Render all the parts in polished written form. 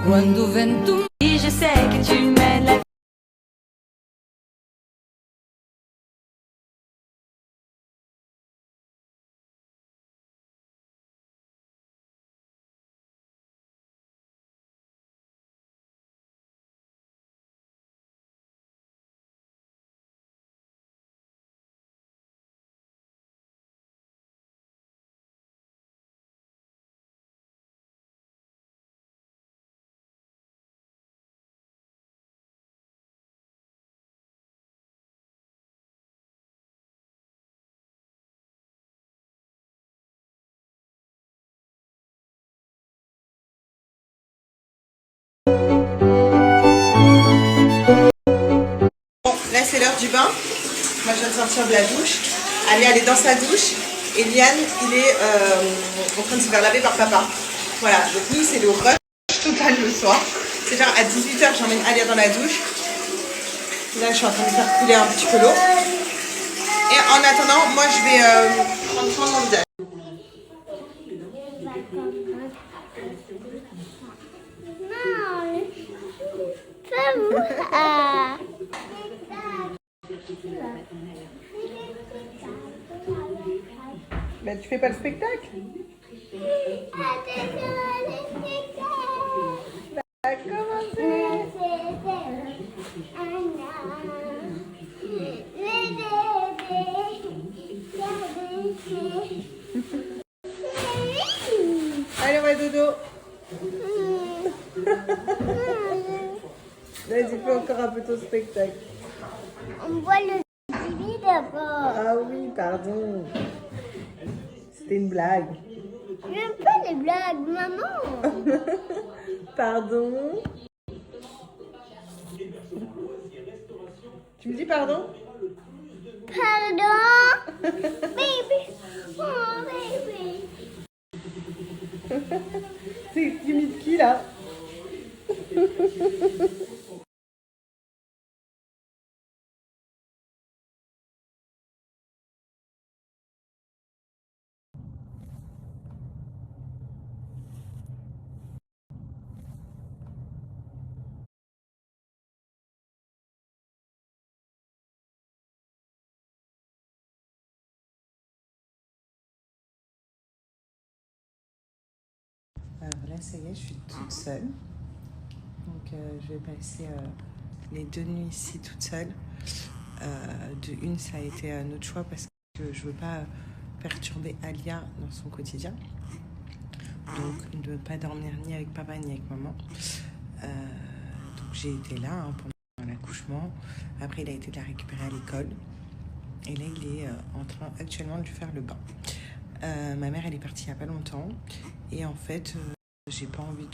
Quando o vento diz eu sei que tu me leva. Bon, là c'est l'heure du bain. Moi je viens de sortir de la douche. Alia elle est dans sa douche et Liane il est en train de se faire laver par papa. Voilà, donc nous c'est le rush total le soir. C'est genre à 18h j'emmène Alia dans la douche. Là je suis en train de faire couler un petit peu l'eau. Et en attendant, moi je vais prendre soin de mon visage. Ben, tu fais pas le spectacle? Ça a commencé. Allez, on va dodo. Vas-y, fais encore un peu ton spectacle. On voit le TV d'abord. Ah oui, pardon. C'était une blague. J'aime pas les blagues, maman. Pardon. Tu me dis pardon? Pardon. Baby. Oh, baby. C'est timide qui là? Alors là, ça y est, je suis toute seule. Donc, je vais passer les 2 nuits ici toute seule. De une, ça a été notre choix parce que je veux pas perturber Alia dans son quotidien. Donc, de ne pas dormir ni avec papa ni avec maman. Donc, j'ai été là pendant l'accouchement. Après, il a été de la récupérer à l'école. Et là, il est en train actuellement de lui faire le bain. Ma mère, elle est partie il n'y a pas longtemps. Et en fait, j'ai pas envie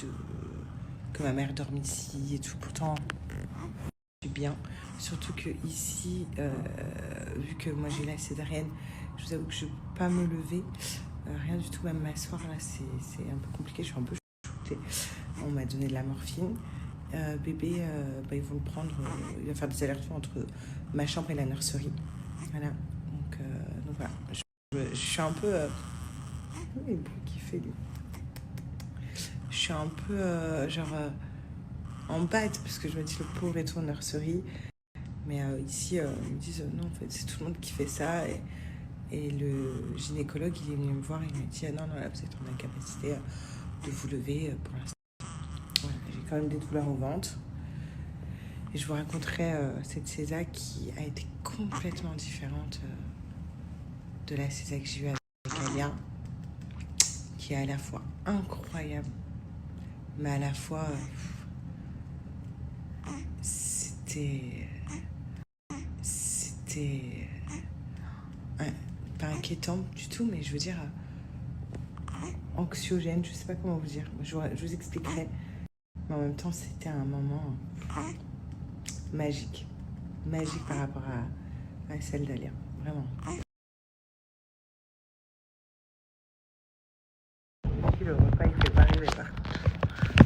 que ma mère dorme ici et tout. Pourtant, je suis bien. Surtout que ici, vu que moi j'ai la césarienne, je vous avoue que je ne peux pas me lever. Rien du tout, même m'asseoir là, c'est un peu compliqué. Je suis un peu shootée. On m'a donné de la morphine. Bébé, ils vont le prendre. Il va faire des allers-retours entre ma chambre et la nurserie. Voilà. Donc voilà. Je suis un peu... les bruits qu'il fait, lui. Je suis un peu en bad parce que je me dis le pauvre est en nurserie. Mais ici, ils me disent non, en fait, c'est tout le monde qui fait ça. Et le gynécologue, il est venu me voir et il m'a dit non, là, vous êtes en incapacité de vous lever pour l'instant. Voilà, j'ai quand même des douleurs au ventre. Et je vous raconterai cette césa qui a été complètement différente de la césa que j'ai eue avec Alia, qui est à la fois incroyable, mais à la fois c'était pas inquiétant du tout, mais je veux dire anxiogène, je sais pas comment vous dire. Je vous expliquerai. Mais en même temps, c'était un moment magique par rapport à celle d'Alia, vraiment. Le repas il fait pas rêver par contre.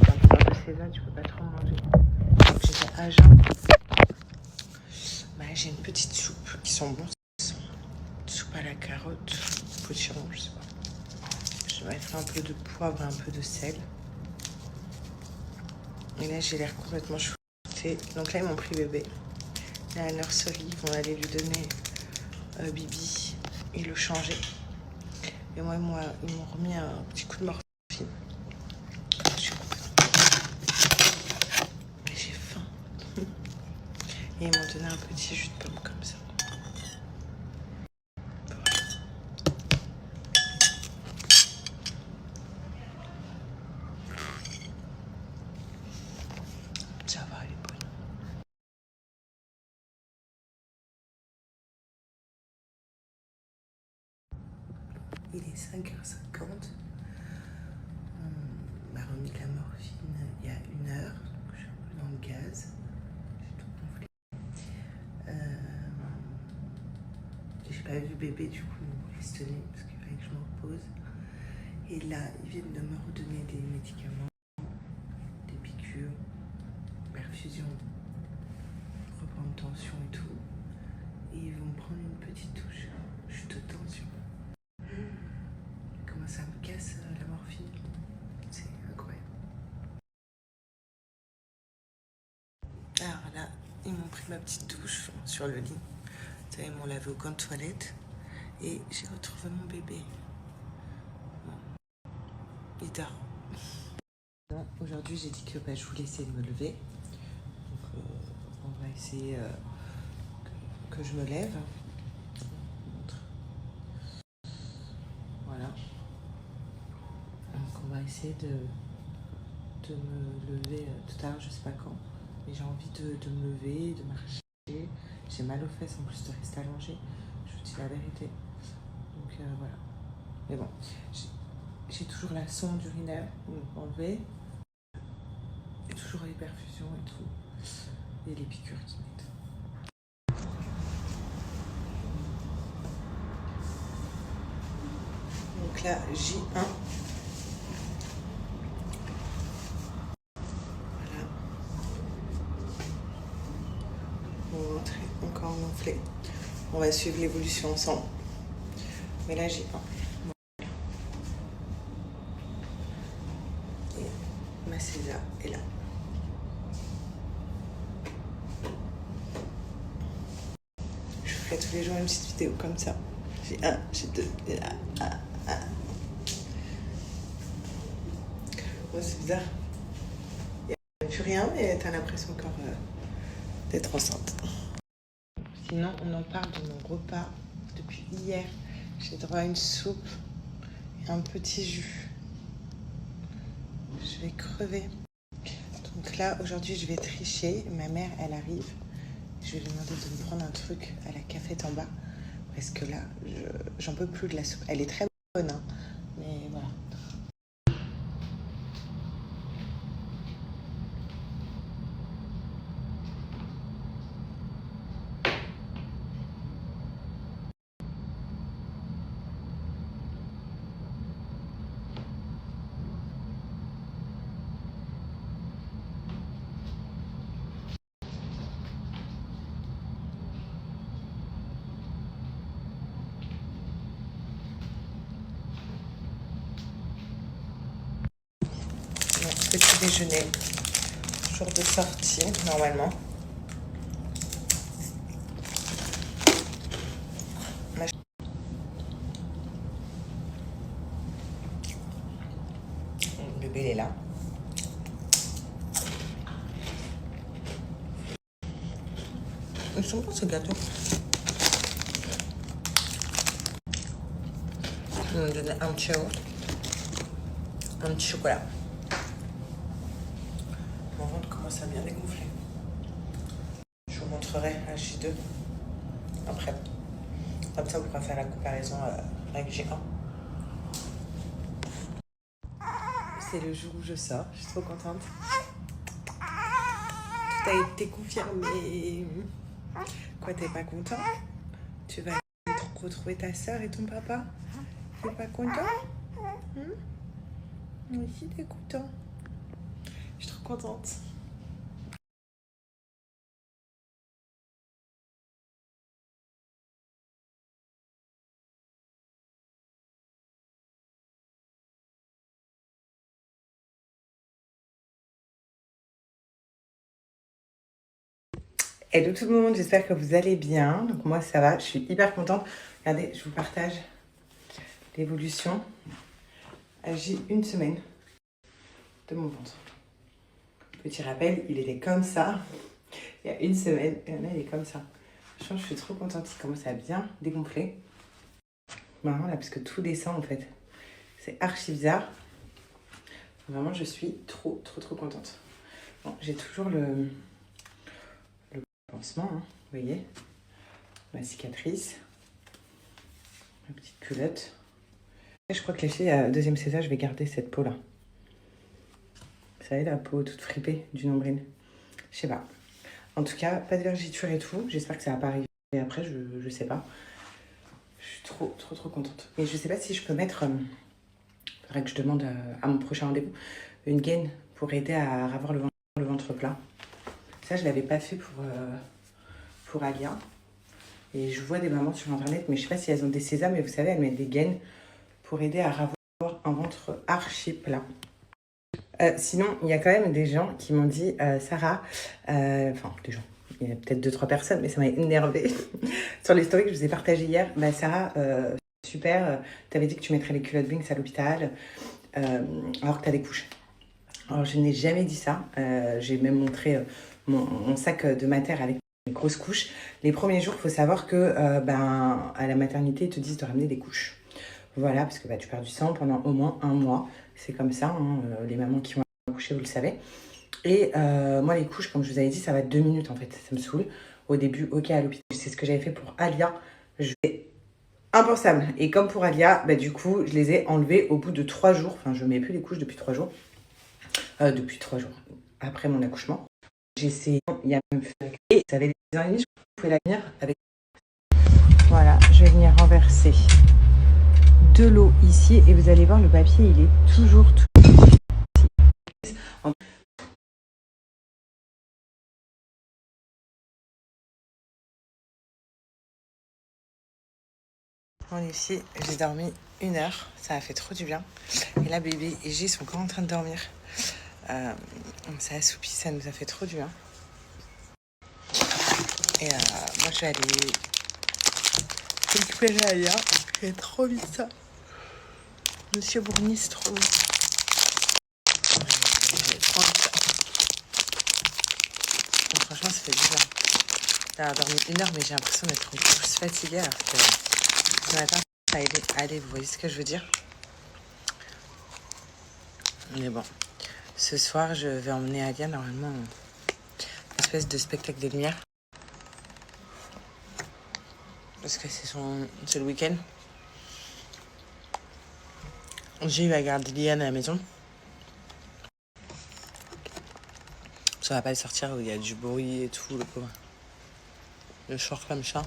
Quand tu sors de césar, tu peux pas trop manger. Donc j'étais à jeun. Bah, j'ai une petite soupe qui sont bons. Soupe à la carotte, potiron, je sais pas. Je vais mettre un peu de poivre, un peu de sel. Et là, j'ai l'air complètement choquée. Donc là, ils m'ont pris bébé. Là, à la nurserie, ils vont aller lui donner Bibi et le changer. Et moi, ils m'ont remis un petit coup de morphine. J'ai faim. Et ils m'ont donné un petit jus de pomme comme ça. Ça va, elle est bonne. Il est 5h50. On m'a remis de la morphine il y a 1 heure. Donc je suis un peu dans le gaz. J'ai tout gonflé. J'ai pas vu bébé, du coup, ils m'ont pistonné parce qu'il fallait que je me repose. Et là, ils viennent de me redonner des médicaments, des piqûres, perfusion, repas de tension et tout. Et ils vont me prendre une petite touche. Chute de tension. Comment ça me casse la morphine. C'est incroyable. Alors là, ils m'ont pris ma petite douche sur le lit. Ils m'ont lavé au coin de toilette. Et j'ai retrouvé mon bébé. Bon, il dort. Aujourd'hui, j'ai dit que je voulais essayer de me lever. Donc, on va essayer que je me lève. Voilà. Donc, on va essayer de me lever tout à l'heure, je sais pas quand. Mais j'ai envie de me lever, de marcher. J'ai mal aux fesses en plus de rester allongée. Je vous dis la vérité. Donc, voilà. Mais bon, j'ai toujours la sonde urinaire enlevée. Et toujours les perfusions et tout. Et les piqûres qui mettent. Donc là, J1. Voilà. On va rentrer encore gonflé. On va suivre l'évolution ensemble. Mais là, J1. Voilà. Et ma César est là. Je vous fais tous les jours une petite vidéo comme ça. J1, J2, et là. Bon, c'est bizarre. Il n'y a plus rien, mais t'as l'impression encore d'être enceinte. Sinon, on en parle de mon repas depuis hier. J'ai droit à une soupe et un petit jus. Je vais crever. Donc là, aujourd'hui, je vais tricher. Ma mère, elle arrive. Je vais lui demander de me prendre un truc à la cafette en bas. Parce que là, j'en peux plus de la soupe. Elle est très bonne, hein, mais voilà. Donc, petit déjeuner. Jour de sortie, normalement. Le bébé, il est là. Ils sont bons, ces gâteaux. Ils m'ont donné un petit yaourt, un petit chocolat. Mon ventre commence à bien dégonfler. Je vous montrerai à J2 après. Comme ça, vous pourrez faire la comparaison avec J1. C'est le jour où je sors. Je suis trop contente. Tout a été confirmé. Quoi, t'es pas content? Tu vas retrouver ta soeur et ton papa? T'es pas content? Moi aussi, t'es content. Je suis trop contente. Hello tout le monde, j'espère que vous allez bien. Donc moi ça va, je suis hyper contente. Regardez, je vous partage l'évolution. J'ai une semaine de mon ventre. Petit rappel, il était comme ça il y a une semaine et là il est comme ça. Je suis trop contente, il commence à bien dégonfler. Vraiment là, parce que tout descend en fait. C'est archi bizarre. Vraiment, je suis trop contente. Bon, j'ai toujours le pansement, hein, vous voyez. Ma cicatrice. Ma petite culotte. Je crois que les filles, à deuxième césar, je vais garder cette peau-là. Vous savez, la peau toute fripée du nombril. Je sais pas. En tout cas, pas de vergeture et tout. J'espère que ça va pas arriver après, je sais pas. Je suis trop contente. Et je sais pas si je peux mettre... faudrait que je demande à mon prochain rendez-vous une gaine pour aider à avoir le ventre plat. Ça, je l'avais pas fait pour Alia. Et je vois des mamans sur internet, mais je sais pas si elles ont des sésames, mais vous savez, elles mettent des gaines pour aider à avoir un ventre archi plat. Sinon, il y a quand même des gens qui m'ont dit, Sarah, enfin, des gens, il y a peut-être 2-3 personnes, mais ça m'a énervée. Sur les stories que je vous ai partagées hier, bah, Sarah, super, t'avais dit que tu mettrais les culottes Binks à l'hôpital, alors que t'as des couches. Alors, je n'ai jamais dit ça. J'ai même montré mon sac de mater avec mes grosses couches. Les premiers jours, il faut savoir que à la maternité, ils te disent de ramener des couches. Voilà, parce que tu perds du sang pendant au moins 1 mois. C'est comme ça, hein, les mamans qui vont accoucher, vous le savez. Et moi, les couches, comme je vous avais dit, ça va 2 minutes en fait. Ça me saoule. Au début, ok, à l'hôpital. C'est ce que j'avais fait pour Alia. Impensable. Et comme pour Alia, du coup, je les ai enlevées au bout de 3 jours. Enfin, je ne mets plus les couches depuis 3 jours. Depuis 3 jours. Après mon accouchement. J'ai essayé, il y a même et ça avait des ans et demi, je pouvais la venir avec. Voilà, je vais venir renverser de l'eau ici et vous allez voir, le papier, il est toujours tout. Bon, ici, j'ai dormi 1 heure, ça a fait trop du bien. Et là, bébé et G sont encore en train de dormir. Ça assoupit, ça nous a fait trop du bien. Et moi, je vais aller récupérer Alia. J'ai trop envie de ça. Monsieur Bournistre. J'ai trop envie de ça. Donc, franchement, ça fait du bien. D'avoir dormi 1 heure, mais j'ai l'impression d'être encore plus fatiguée. Alors que ce matin, ça a aidé. Allez, vous voyez ce que je veux dire? Mais bon, ce soir, je vais emmener Alia normalement une espèce de spectacle des lumières. Parce que c'est le week-end. J'ai eu à garder Liane à la maison. Ça va pas le sortir où il y a du bruit et tout, le pauvre. Le short comme ça.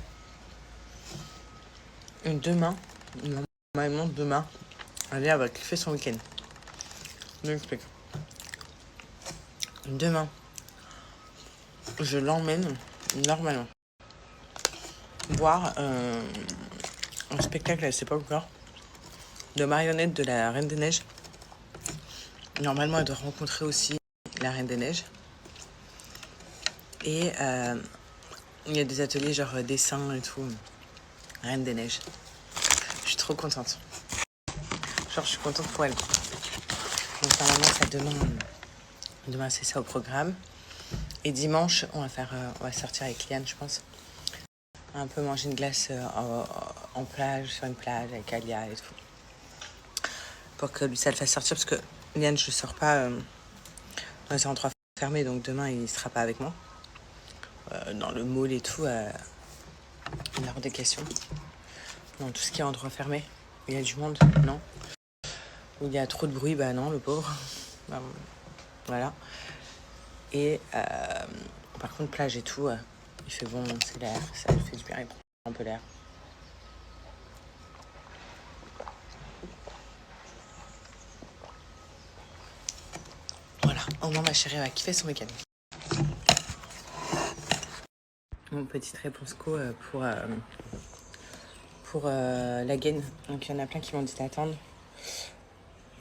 Et demain, normalement demain, Alia va kiffer son week-end. Je m'explique. Demain, je l'emmène normalement voir un spectacle, elle sait pas encore, de marionnettes de la Reine des Neiges. Normalement, elle doit rencontrer aussi la Reine des Neiges. Et il y a des ateliers genre dessin et tout. Reine des Neiges. Je suis trop contente. Genre, je suis contente pour elle. Donc, normalement, ça demain, c'est ça au programme. Et dimanche, on va sortir avec Liane, je pense. Un peu manger une glace en plage, sur une plage avec Alia et tout. Pour que lui, ça le fasse sortir. Parce que Liane, je ne sors pas dans les endroits fermés. Donc, demain, il ne sera pas avec moi. Dans le mall et tout, il y a hors des questions. Dans tout ce qui est endroit fermé, il y a du monde, non. Où il y a trop de bruit, non, le pauvre. Voilà. Et par contre, plage et tout, il fait bon, c'est l'air, ça lui fait du bien, il prend un peu l'air. Voilà, au moins ma chérie va kiffer son week-end. Mon petite réponse pour la gaine. Donc il y en a plein qui m'ont dit d'attendre.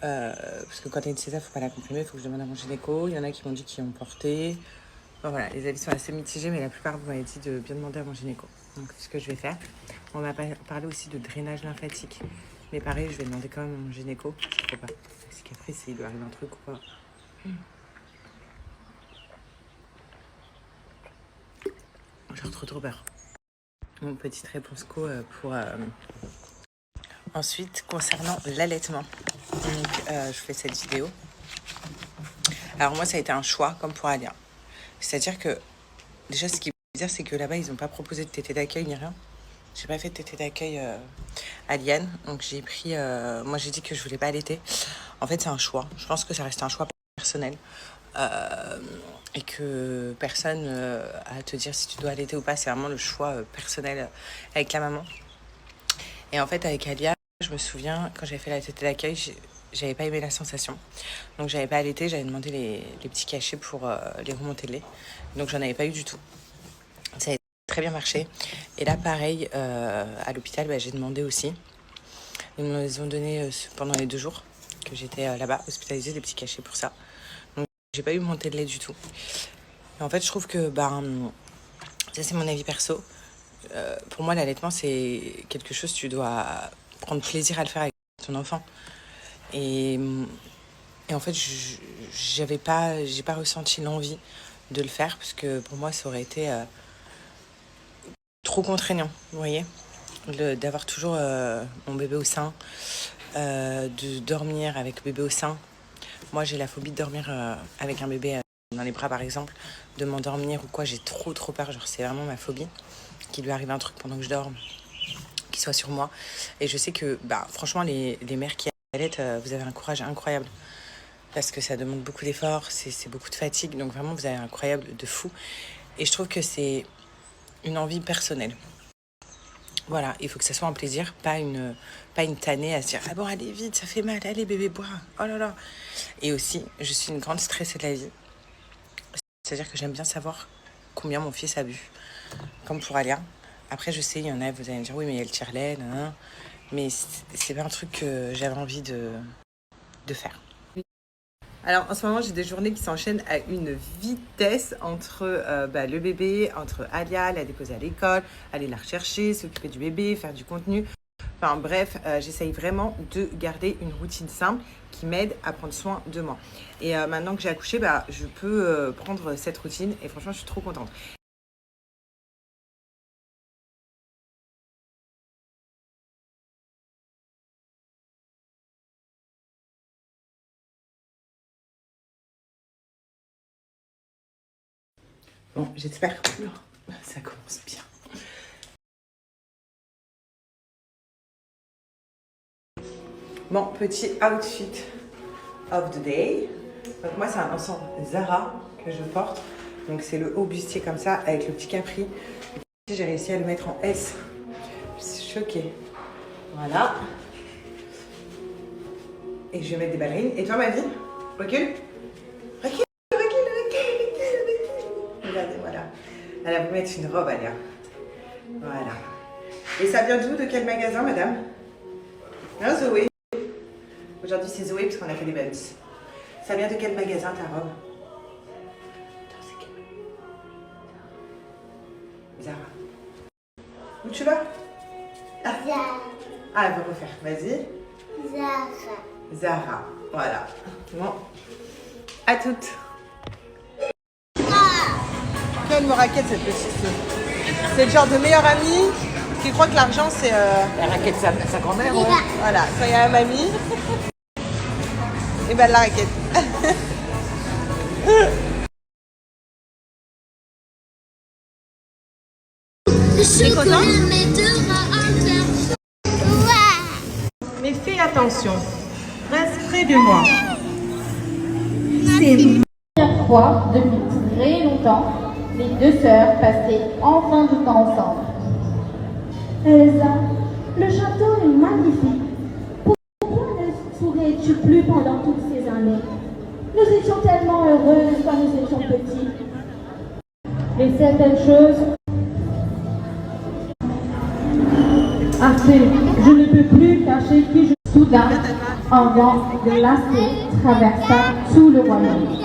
Parce que quand t'as une césar, faut pas la comprimer, faut que je demande à mon gynéco. Il y en a qui m'ont dit qu'ils ont porté. Bon voilà, les avis sont assez mitigés, mais la plupart vous m'avez dit de bien demander à mon gynéco. Donc c'est ce que je vais faire. On m'a parlé aussi de drainage lymphatique. Mais pareil, je vais demander quand même à mon gynéco. Je crois pas. Parce qu'après, s'il doit arriver un truc ou pas. J'ai trop peur. Mon petite réponse co pour... Ensuite, concernant l'allaitement. Donc, je fais cette vidéo. Alors moi, ça a été un choix, comme pour Alia. C'est-à-dire que, déjà, ce qui veut dire, c'est que là-bas, ils n'ont pas proposé de tétée d'accueil ni rien. J'ai pas fait de tétée d'accueil à Liane. Donc, j'ai pris... moi, j'ai dit que je voulais pas allaiter. En fait, c'est un choix. Je pense que ça reste un choix personnel. Et que personne à te dire si tu dois allaiter ou pas. C'est vraiment le choix personnel avec la maman. Et en fait, avec Alia, je me souviens, quand j'avais fait la tétée d'accueil, j'avais pas aimé la sensation. Donc, j'avais pas allaité. J'avais demandé les petits cachets pour les remontées de lait. Donc, j'en avais pas eu du tout. Ça a très bien marché. Et là, pareil, à l'hôpital, j'ai demandé aussi. Ils me les ont donné pendant les 2 jours que j'étais là-bas, hospitalisée, des petits cachets pour ça. Donc, j'ai pas eu montée de lait du tout. Et en fait, je trouve que, ça, c'est mon avis perso. Pour moi, l'allaitement, c'est quelque chose, tu dois prendre plaisir à le faire avec ton enfant. Et en fait, j'ai pas ressenti l'envie de le faire parce que pour moi, ça aurait été trop contraignant, vous voyez, d'avoir toujours mon bébé au sein, de dormir avec bébé au sein. Moi, j'ai la phobie de dormir avec un bébé dans les bras, par exemple, de m'endormir ou quoi. J'ai trop peur, genre c'est vraiment ma phobie, qu'il lui arrive un truc pendant que je dorme, qu'il soit sur moi. Et je sais que, franchement, les mères qui allaitent, vous avez un courage incroyable. Parce que ça demande beaucoup d'efforts, c'est beaucoup de fatigue. Donc vraiment, vous avez un incroyable de fou. Et je trouve que c'est une envie personnelle. Voilà, il faut que ça soit un plaisir, pas une tannée à se dire « Ah bon, allez vite, ça fait mal, allez bébé, bois, oh là là !» Et aussi, je suis une grande stressée de la vie. C'est-à-dire que j'aime bien savoir combien mon fils a bu, comme pour Alia. Après, je sais, il y en a, vous allez me dire « Oui, mais elle tire lait, nan. » Mais c'est pas un truc que j'avais envie de faire. Alors en ce moment j'ai des journées qui s'enchaînent à une vitesse entre le bébé, entre Alia, la déposer à l'école, aller la rechercher, s'occuper du bébé, faire du contenu. Enfin bref, j'essaye vraiment de garder une routine simple qui m'aide à prendre soin de moi. Et maintenant que j'ai accouché, je peux prendre cette routine et franchement je suis trop contente. Bon, j'espère que ça commence bien. Bon, petit outfit of the day. Donc moi, c'est un ensemble Zara que je porte. Donc c'est le haut bustier comme ça, avec le petit capri. J'ai réussi à le mettre en S. Je suis choquée. Voilà. Et je vais mettre des ballerines. Et toi, ma vie? Recule. Recule. Regardez, voilà. Elle a voulu mettre une robe, Alia. Voilà. Et ça vient d'où? De quel magasin, madame? Non, Zoé. Aujourd'hui, c'est Zoé, parce qu'on a fait des buns. Ça vient de quel magasin, ta robe? Attends, c'est quel? Zara. Où tu vas? Zara. Ah, elle veut refaire. Vas-y. Zara. Zara. Voilà. Bon. À toutes. Quelle me raquette cette petite. C'est le genre de meilleure amie qui croit que l'argent c'est... La raquette sa grand-mère, ouais. Voilà, quand il y a une mamie, et la raquette. T'es content? Mais fais attention, reste près de moi. C'est la première fois depuis très longtemps, les 2 sœurs passaient enfin du temps ensemble. Elsa, le château est magnifique. Pourquoi ne pourrais-tu plus pendant toutes ces années? Nous étions tellement heureuses quand nous étions petits. Mais certaines choses... Assez, je ne peux plus cacher qui je suis. Soudain, un vent glacé traversa tout le royaume.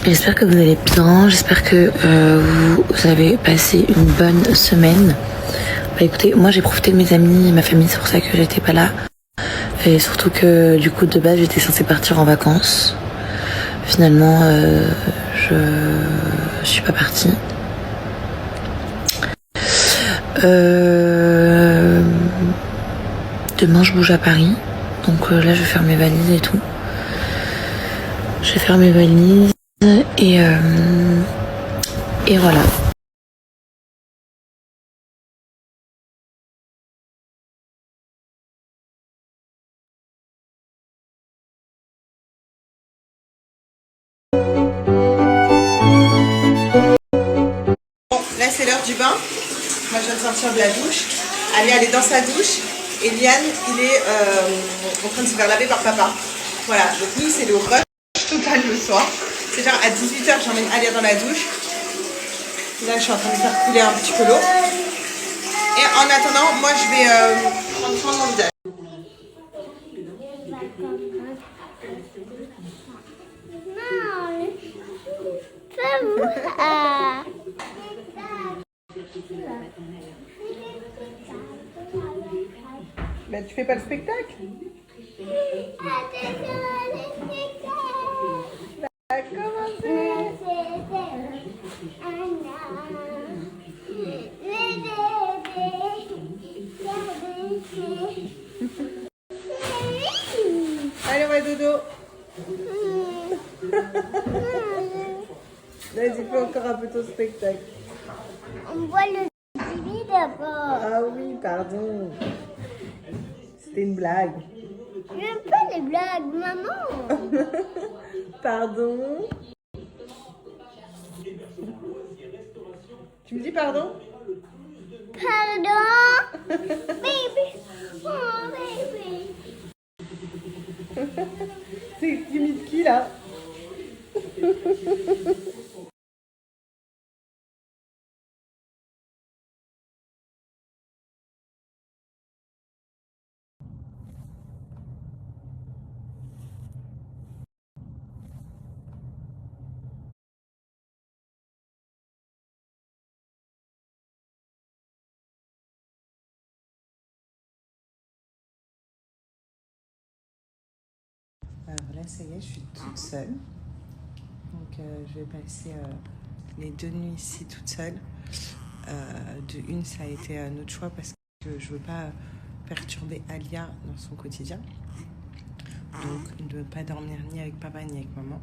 J'espère que vous allez bien, j'espère que vous avez passé une bonne semaine. Bah écoutez, moi j'ai profité de mes amis et ma famille, c'est pour ça que j'étais pas là. Et surtout que du coup de base j'étais censée partir en vacances. Finalement je suis pas partie. Demain je bouge à Paris, donc là je vais faire mes valises et tout. Je vais faire mes valises et voilà. Bon, là c'est l'heure du bain. Moi je viens de sortir de la douche. Alia elle est dans sa douche et Liane il est en train de se faire laver par papa. Voilà, donc nous c'est le rush total le soir. C'est genre à 18h j'emmène Alia dans la douche. Là je suis en train de faire couler un petit peu l'eau. Et en attendant, moi je vais prendre soin de mon visage. Ben, tu fais pas le spectacle? Ça a commencé. Allez, on va dodo. Vas-y, fais encore un peu ton spectacle. On voit le TV d'abord. Ah oui, pardon. C'était une blague. J'aime pas les blagues, maman. Pardon. Tu me dis pardon? Pardon. Baby. Oh, baby. C'est timide qui là? Alors là, ça y est, je suis toute seule. Donc, je vais passer les 2 nuits ici toute seule. De une, ça a été notre choix parce que je veux pas perturber Alia dans son quotidien. Donc, de ne pas dormir ni avec papa ni avec maman.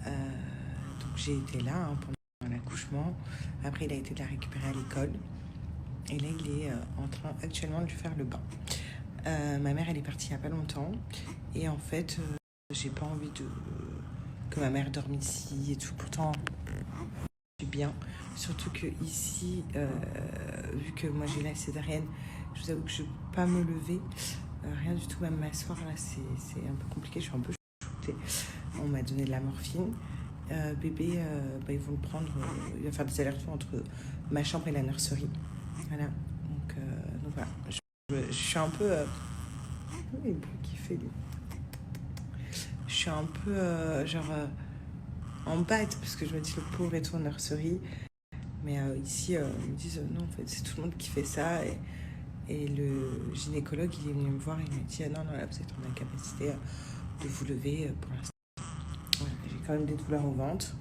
Donc, j'ai été là pendant l'accouchement. Après, il a été de la récupérer à l'école. Et là, il est en train actuellement de lui faire le bain. Ma mère, elle est partie il n'y a pas longtemps. Et en fait, j'ai pas envie que ma mère dorme ici et tout. Pourtant, je suis bien. Surtout que ici, vu que moi j'ai la césarienne, je vous avoue que je ne peux pas me lever. Rien du tout, même m'asseoir là, c'est un peu compliqué. Je suis un peu shootée. On m'a donné de la morphine. Bébé, ils vont le prendre. Il va faire des allers-retours entre ma chambre et la nurserie. Voilà. Donc voilà. Je suis un peu... les bruits qu'il fait, lui. Je suis un peu en batte parce que je me dis le pauvre est en nurserie. Mais ici, ils me disent non, en fait, c'est tout le monde qui fait ça. Et le gynécologue, il est venu me voir et il m'a dit non, là, vous êtes en incapacité de vous lever pour l'instant. Ouais, j'ai quand même des douleurs au ventre.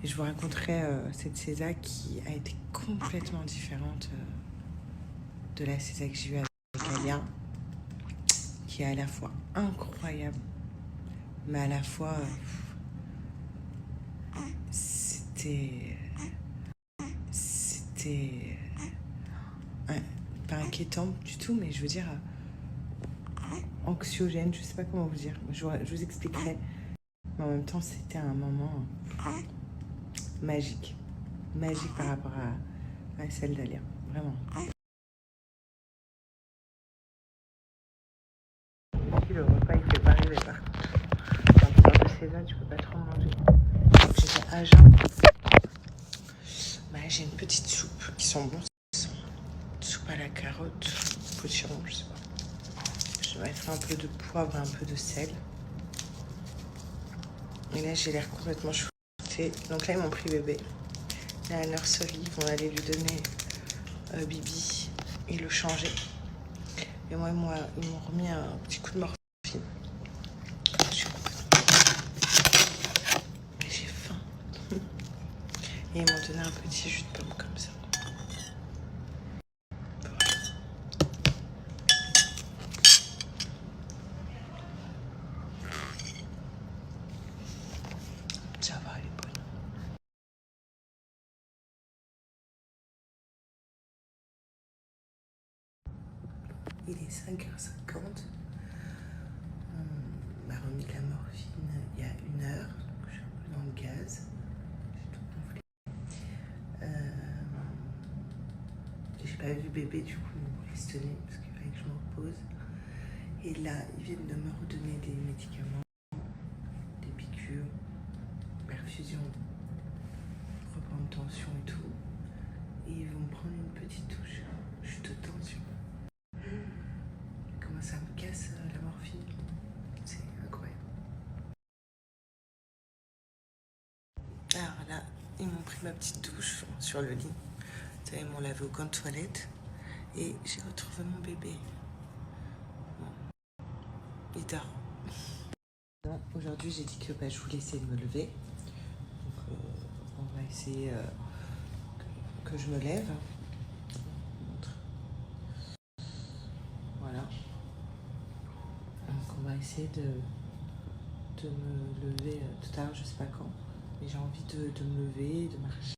Et je vous raconterai cette césa qui a été complètement différente de la césa que j'ai eue avec Alia, qui est à la fois incroyable, mais à la fois c'était pas inquiétant du tout, mais je veux dire anxiogène, je sais pas comment vous dire, je vous expliquerai, mais en même temps c'était un moment magique par rapport à celle d'Alia, vraiment. Le repas il fait pas rêver par contre. Quand tu sors de césa, tu peux pas trop manger. Donc j'étais à jeun. Bah, j'ai une petite soupe qui sent bon. Soupe à la carotte, potiron, je sais pas. Je vais mettre un peu de poivre, un peu de sel. Et là, j'ai l'air complètement shootée. Donc là, ils m'ont pris bébé. Là, à la nurserie, ils vont aller lui donner Bibi et le changer. Et moi, ils m'ont remis un petit coup de morphine. Mais j'ai faim. Et ils m'ont donné un petit jus de pomme comme ça. Ça va, elle est bonne. Il est 5h50. On m'a remis de la morphine il y a 1 heure. Donc je suis un peu dans le gaz. J'ai tout gonflé. J'ai pas vu bébé, du coup, ils m'ont pistonné parce qu'il fallait que je me repose. Et là, ils viennent de me redonner des médicaments, des piqûres, perfusion, reprendre tension et tout. Et ils vont me prendre une petite touche. Chute de tension. Comment ça me casse la morphine. C'est incroyable. Alors là, ils m'ont pris ma petite douche sur le lit. Ils m'ont lavé au coin de toilette. Et j'ai retrouvé mon bébé. Bon. Il dort. Aujourd'hui, j'ai dit que je voulais essayer de me lever. Donc, on va essayer que je me lève. Voilà. Donc, on va essayer de me lever tout à l'heure, je sais pas quand. Mais j'ai envie de me lever, de marcher.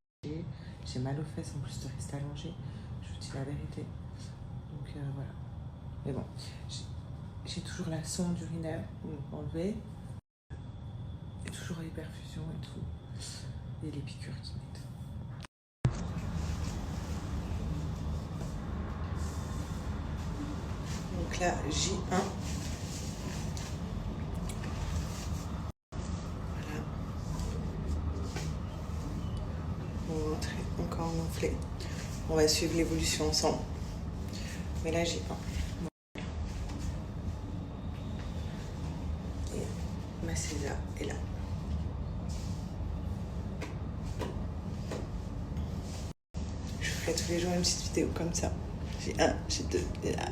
J'ai mal aux fesses en plus de rester allongée. Je vous dis la vérité. Donc, voilà. Mais bon, j'ai toujours la sonde urinaire enlevée. Et toujours les perfusions et tout. Et les piqûres qui mettent. Donc là, J1. Voilà. Mon ventre est encore gonflé. On va suivre l'évolution ensemble. Mais là, J1. Et ma César est là. Je ferai tous les jours une petite vidéo comme ça. J'ai 1, j'ai 2, et là.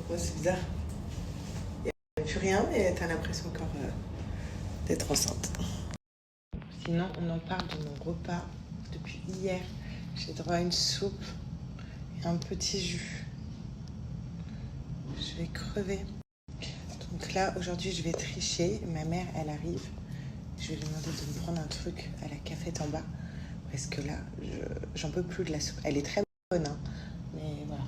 Bon, c'est bizarre. Il n'y a plus rien, mais t'as l'impression encore d'être enceinte. Sinon, on en parle de mon repas depuis hier. J'ai droit à une soupe et un petit jus. Je vais crever. Donc là, aujourd'hui, je vais tricher. Ma mère, elle arrive. Je vais lui demander de me prendre un truc à la cafette en bas. Parce que là, j'en peux plus de la soupe. Elle est très bonne, hein, mais voilà.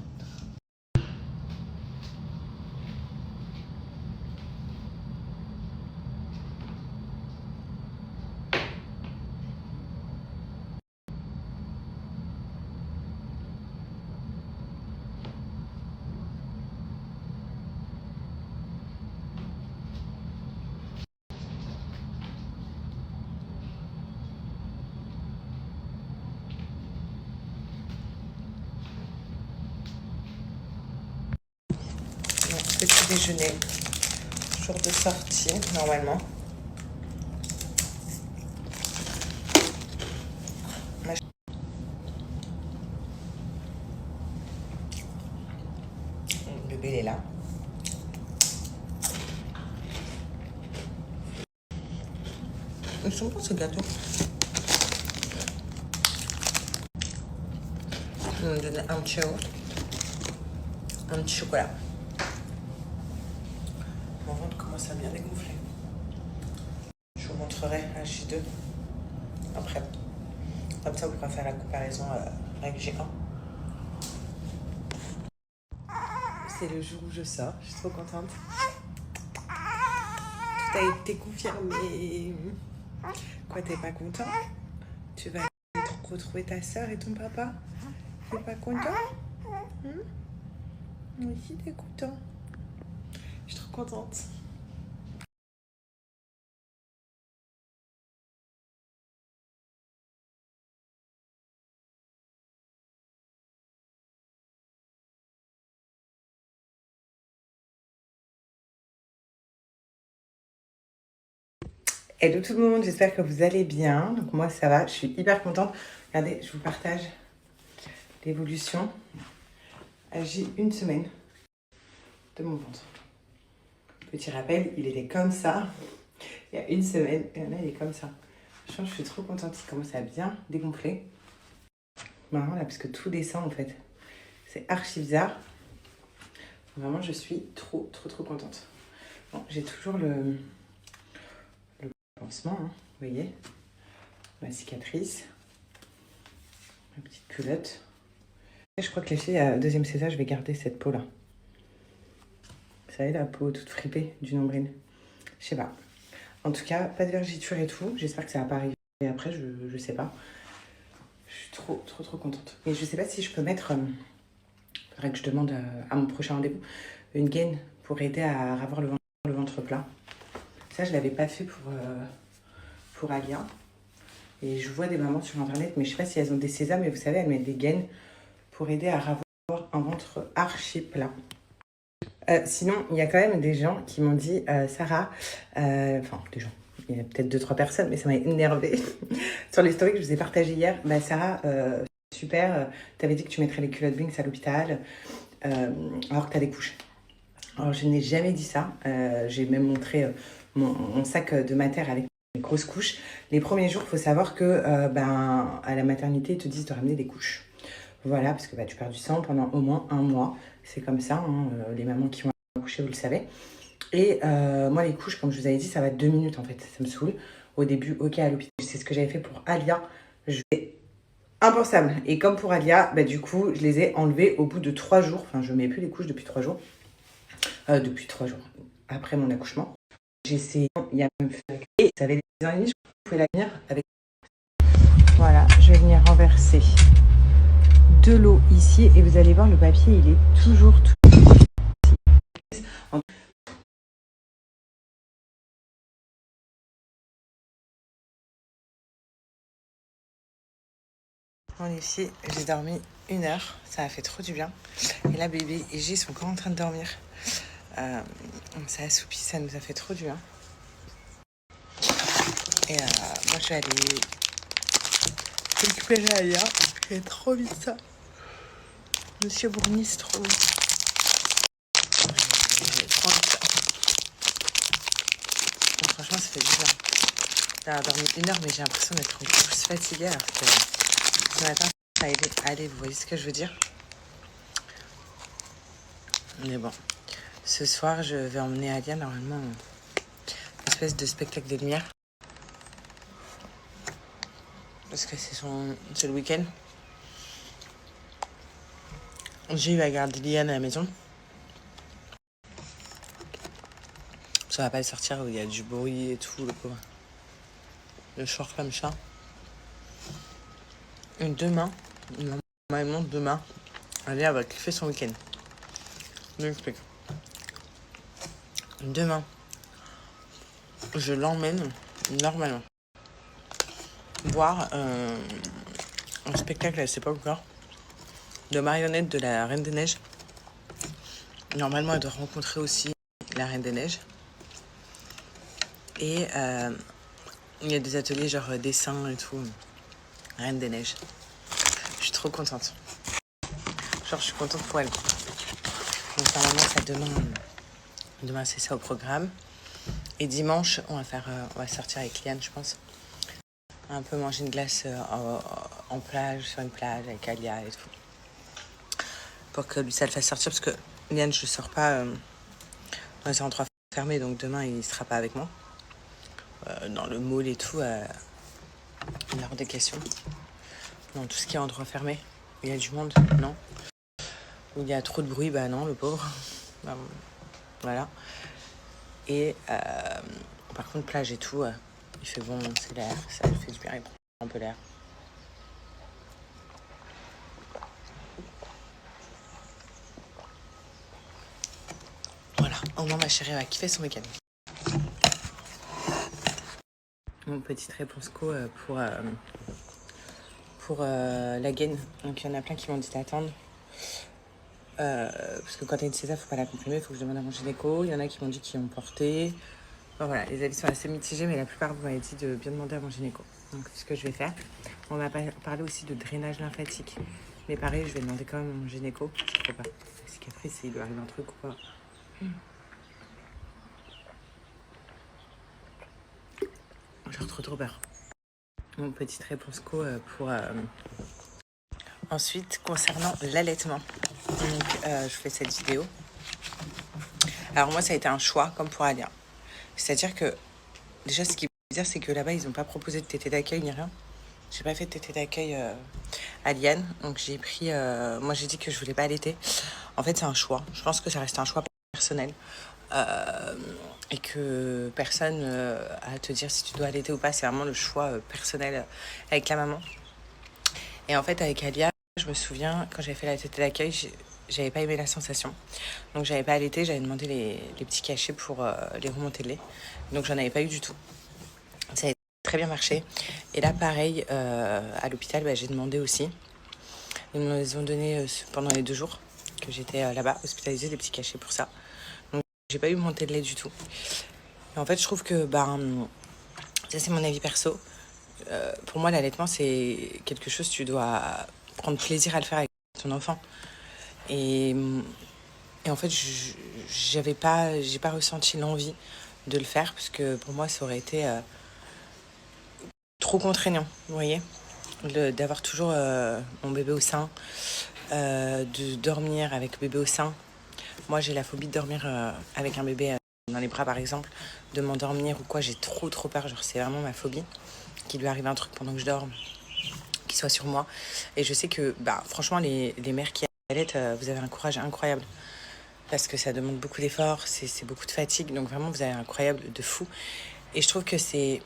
Donc, petit déjeuner. Jour de sortie, normalement. Le bébé, il est là. Ils sont bons, ces gâteaux. Ils m'ont donné un petit yaourt, un petit chocolat. Mon ventre commence à bien dégonfler. Je vous montrerai à J2 après. Comme ça, vous pourrez faire la comparaison avec G1. C'est le jour où je sors. Je suis trop contente. Tout a été confirmé. Quoi, t'es pas content? Tu vas retrouver ta soeur et ton papa? T'es pas content? Moi aussi, t'es content. Je suis trop contente. Hello tout le monde, j'espère que vous allez bien. Donc moi ça va, je suis hyper contente. Regardez, je vous partage l'évolution. J'ai une semaine de mon ventre. Petit rappel, il était comme ça il y a une semaine et là il est comme ça. Je suis trop contente, il commence à bien dégonfler. Marrant là parce que tout descend en fait. C'est archi bizarre. Vraiment je suis trop contente. Bon, j'ai toujours le pansement, hein, vous voyez, ma cicatrice, ma petite culotte. Et je crois que les filles, à deuxième césar, je vais garder cette peau là. Vous savez, la peau toute fripée du nombril. Je sais pas. En tout cas, pas de vergeture et tout. J'espère que ça va pas arriver après, je sais pas. Je suis trop contente. Et je sais pas si je peux mettre, faudrait que je demande à mon prochain rendez-vous, une gaine pour aider à avoir le ventre plat. Ça, je l'avais pas fait pour Alia. Et je vois des mamans sur internet, mais je sais pas si elles ont des sésames, mais vous savez, elles mettent des gaines pour aider à avoir un ventre archi plat. Sinon, il y a quand même des gens qui m'ont dit, Sarah, enfin, des gens, il y a peut-être 2-3 personnes, mais ça m'a énervée. Sur les stories que je vous ai partagées hier, bah Sarah, super, t'avais dit que tu mettrais les culottes Binks à l'hôpital, alors que t'as des couches. Alors, je n'ai jamais dit ça. J'ai même montré mon sac de mater avec mes grosses couches. Les premiers jours, il faut savoir que à la maternité, ils te disent de ramener des couches. Voilà, parce que tu perds du sang pendant au moins 1 mois. C'est comme ça, hein, les mamans qui vont accoucher, vous le savez. Et moi, les couches, comme je vous avais dit, ça va 2 minutes en fait. Ça me saoule. Au début, ok, à l'hôpital. C'est ce que j'avais fait pour Alia. Impensable. Et comme pour Alia, du coup, je les ai enlevées au bout de 3 jours. Enfin, je ne mets plus les couches depuis 3 jours. Depuis 3 jours après mon accouchement. J'ai essayé, il y a même et ça avait des ans et demi, je pouvais la venir avec. Voilà, je vais venir renverser de l'eau ici et vous allez voir le papier, il est toujours tout. Bon, les filles, j'ai dormi 1 heure, ça a fait trop du bien. Et là, bébé et G sont encore en train de dormir. Ça assoupit, ça nous a fait trop du bien. Et moi, je vais aller récupérer Alia. J'ai trop vite ça. Monsieur Bournistre. J'ai trop envie de ça. Donc, franchement, ça fait du bien. J'ai dormi 1 heure, mais j'ai l'impression d'être encore plus fatiguée. Alors que ce matin, ça a aidé. Allez, vous voyez ce que je veux dire? Mais bon. Ce soir, je vais emmener Alia, normalement, une espèce de spectacle de lumière. Parce que c'est le week-end. J'ai eu à garder Liane à la maison. Ça va pas le sortir où il y a du bruit et tout, le pauvre. Le short comme ça. Et demain, normalement demain, Alia va kiffer son week-end. Je m'explique. Demain, je l'emmène normalement voir un spectacle, elle sait pas encore, de marionnettes de la Reine des Neiges. Normalement, elle doit rencontrer aussi la Reine des Neiges. Et il y a des ateliers genre dessin et tout. Reine des Neiges. Je suis trop contente. Genre, je suis contente pour elle. Donc, normalement, ça demain, c'est ça au programme. Et dimanche, on va sortir avec Liane, je pense. Un peu manger une glace en plage, sur une plage, avec Alia et tout. Pour que lui, ça le fasse sortir, parce que Liane, je ne sors pas dans les endroits fermés, donc demain, il ne sera pas avec moi. Dans le mall et tout, il y a hors des questions. Dans tout ce qui est endroit fermé, il y a du monde, non. Où il y a trop de bruit, non, le pauvre. Voilà. Et par contre, plage et tout, il fait bon, c'est l'air, ça lui fait du bien, il prend un peu l'air. Voilà, au moins ma chérie va kiffer son week-end. Mon petite réponse pour la gaine. Donc il y en a plein qui m'ont dit d'attendre. Parce que quand t'as une césar, faut pas la comprimer, faut que je demande à mon gynéco. Il y en a qui m'ont dit qu'ils ont porté. Bon, voilà, les avis sont assez mitigés, mais la plupart vous m'avez dit de bien demander à mon gynéco. Donc c'est ce que je vais faire. On m'a parlé aussi de drainage lymphatique. Mais pareil, je vais demander quand même à mon gynéco. Je sais pas. Parce qu'après, s'il doit arriver un truc ou pas. J'ai trop peur. Mon petite réponse pour... Ensuite, concernant l'allaitement. Donc, je fais cette vidéo. Alors moi, ça a été un choix, comme pour Alia. C'est-à-dire que, déjà, ce qu'il veut dire, c'est que là-bas, ils n'ont pas proposé de tétée d'accueil ni rien. J'ai pas fait de tétée d'accueil à Liane. Donc, j'ai pris... moi, j'ai dit que je voulais pas allaiter. En fait, c'est un choix. Je pense que ça reste un choix personnel. Et que personne à te dire si tu dois allaiter ou pas. C'est vraiment le choix personnel avec la maman. Et en fait, avec Alia, je me souviens, quand j'avais fait la tétée d'accueil, j'avais pas aimé la sensation. Donc, j'avais pas allaité. J'avais demandé les petits cachets pour les remontées de lait. Donc, j'en avais pas eu du tout. Ça a très bien marché. Et là, pareil, à l'hôpital, j'ai demandé aussi. Ils me les ont donné pendant les 2 jours que j'étais là-bas, hospitalisée, des petits cachets pour ça. Donc, j'ai pas eu montée de lait du tout. Et en fait, je trouve que, ça, c'est mon avis perso. Pour moi, l'allaitement, c'est quelque chose, tu dois prendre plaisir à le faire avec ton enfant. Et en fait, j'ai pas ressenti l'envie de le faire parce que pour moi, ça aurait été trop contraignant, vous voyez, d'avoir toujours mon bébé au sein, de dormir avec bébé au sein. Moi, j'ai la phobie de dormir avec un bébé dans les bras, par exemple, de m'endormir ou quoi. J'ai trop peur, genre c'est vraiment ma phobie, qu'il lui arrive un truc pendant que je dorme, qu'il soit sur moi. Et je sais que, franchement, les mères qui allaitent, vous avez un courage incroyable. Parce que ça demande beaucoup d'efforts, c'est beaucoup de fatigue. Donc vraiment, vous avez un incroyable de fou. Et je trouve que c'est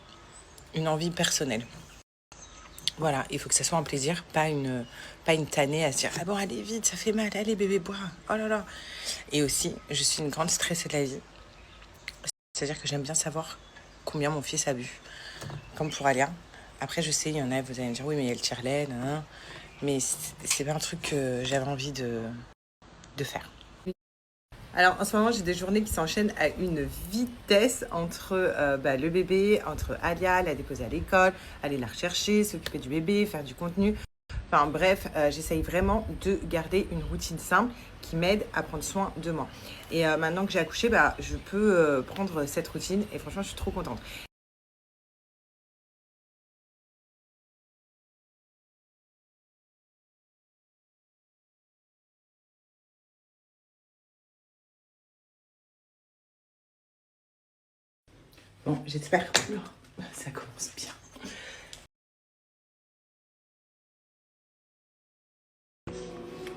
une envie personnelle. Voilà, il faut que ça soit un plaisir, pas une tannée à se dire « Ah bon, allez vite, ça fait mal, allez bébé, bois, oh là là ». Et aussi, je suis une grande stressée de la vie. C'est-à-dire que j'aime bien savoir combien mon fils a bu, comme pour Alia. Après, je sais, il y en a, vous allez me dire « Oui, mais elle tire lait, nan. » Mais c'est pas un truc que j'avais envie de faire. Alors en ce moment j'ai des journées qui s'enchaînent à une vitesse entre le bébé, entre Alia, la déposer à l'école, aller la rechercher, s'occuper du bébé, faire du contenu. Enfin bref, j'essaye vraiment de garder une routine simple qui m'aide à prendre soin de moi. Et maintenant que j'ai accouché, je peux prendre cette routine et franchement je suis trop contente. Bon, j'espère que ça commence bien.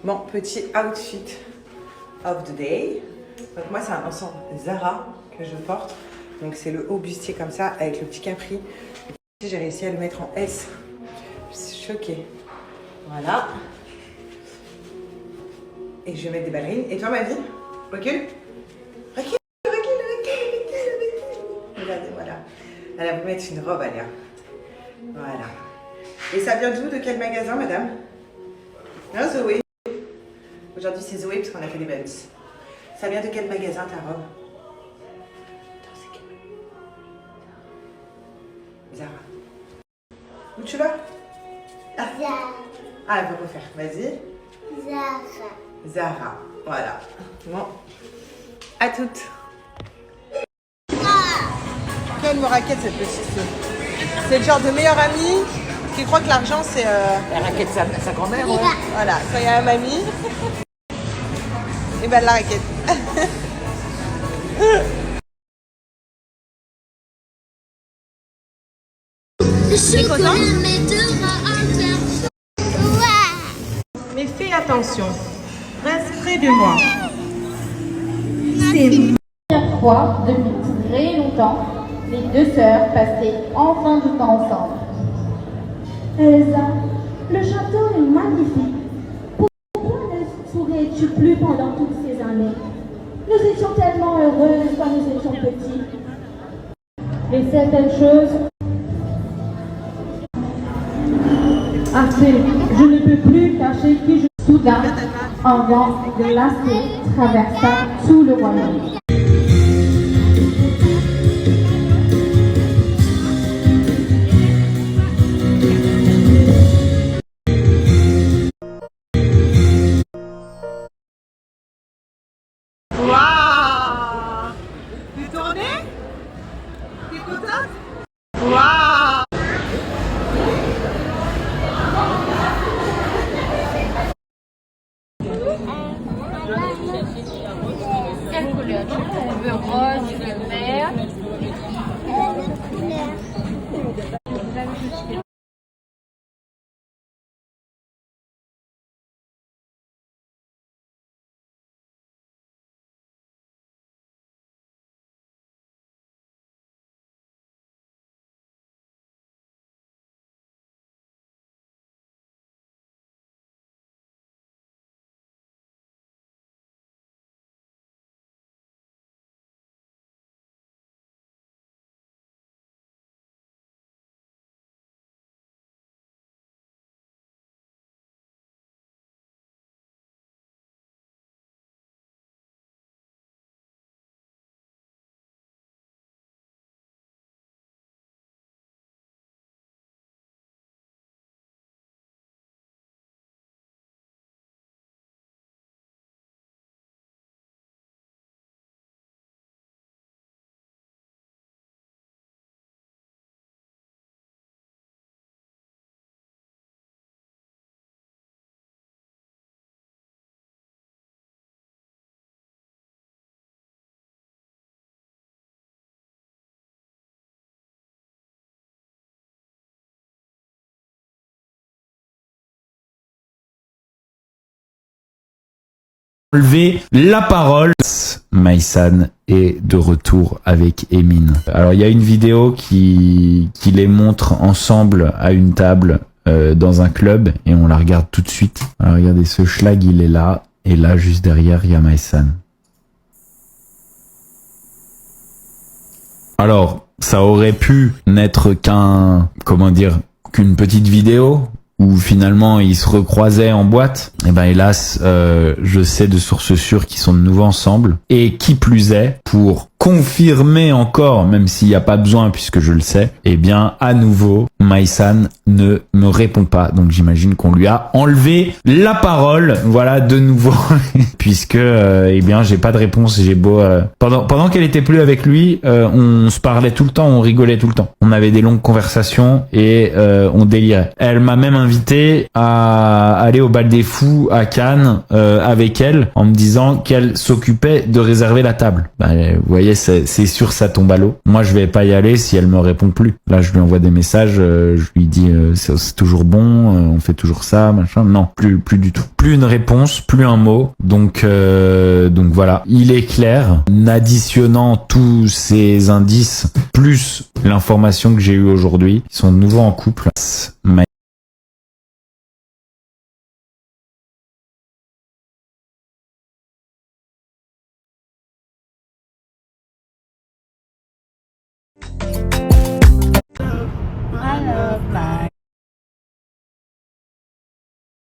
Bon, petit outfit of the day. Donc moi, c'est un ensemble Zara que je porte. Donc c'est le haut bustier comme ça, avec le petit capri. J'ai réussi à le mettre en S. Je suis choquée. Voilà. Et je vais mettre des ballerines. Et toi, ma vie? Recule. Recule. Regardez, voilà. Elle a voulu mettre une robe, Alia. Voilà. Et ça vient d'où? De quel magasin, madame? Non, Zoé. Aujourd'hui, c'est Zoé, parce qu'on a fait des buns. Ça vient de quel magasin, ta robe? Attends, c'est quel? Zara. Où tu vas? Zara. Ah, elle veut refaire. Vas-y. Zara. Zara. Voilà. Bon. À toutes. Quelle me raquette cette petite. C'est le genre de meilleure amie qui croit que l'argent c'est... La raquette sa grand-mère, ouais. Voilà, quand il y a un mamie, et la raquette. T'es content? Mais fais attention, reste près de moi. C'est la première fois depuis très longtemps, les 2 sœurs passaient enfin du temps ensemble. Elsa, le château est magnifique. Pourquoi ne souriais-tu plus pendant toutes ces années? Nous étions tellement heureuses quand nous étions petits. Mais certaines choses... Assez, je ne peux plus cacher qui je suis. Soudain, un vent glacé traversa tout le royaume. rose, le vert. Enlever la parole. Maïsan est de retour avec Emine. Alors il y a une vidéo qui les montre ensemble à une table dans un club et on la regarde tout de suite. Alors regardez, ce schlag il est là et là juste derrière il y a Maïsan. Alors ça aurait pu n'être qu'une petite vidéo où finalement ils se recroisaient en boîte. Et ben hélas, je sais de sources sûres qu'ils sont de nouveau ensemble. Et qui plus est, pour confirmer encore, même s'il n'y a pas besoin puisque je le sais, eh bien à nouveau, Maïsan ne me répond pas. Donc j'imagine qu'on lui a enlevé la parole, voilà, de nouveau, puisque eh bien j'ai pas de réponse. J'ai beau pendant qu'elle était plus avec lui, on se parlait tout le temps, on rigolait tout le temps, on avait des longues conversations et on délirait. Elle m'a même invité à aller au bal des fous à Cannes avec elle, en me disant qu'elle s'occupait de réserver la table. Ben, vous voyez, c'est sûr, ça tombe à l'eau. Moi je vais pas y aller si elle me répond plus. Là je lui envoie des messages, je lui dis c'est toujours bon, on fait toujours ça, machin. Non, plus du tout. Plus une réponse, plus un mot. Donc voilà, il est clair, additionnant tous ces indices plus l'information que j'ai eue aujourd'hui, ils sont de nouveau en couple.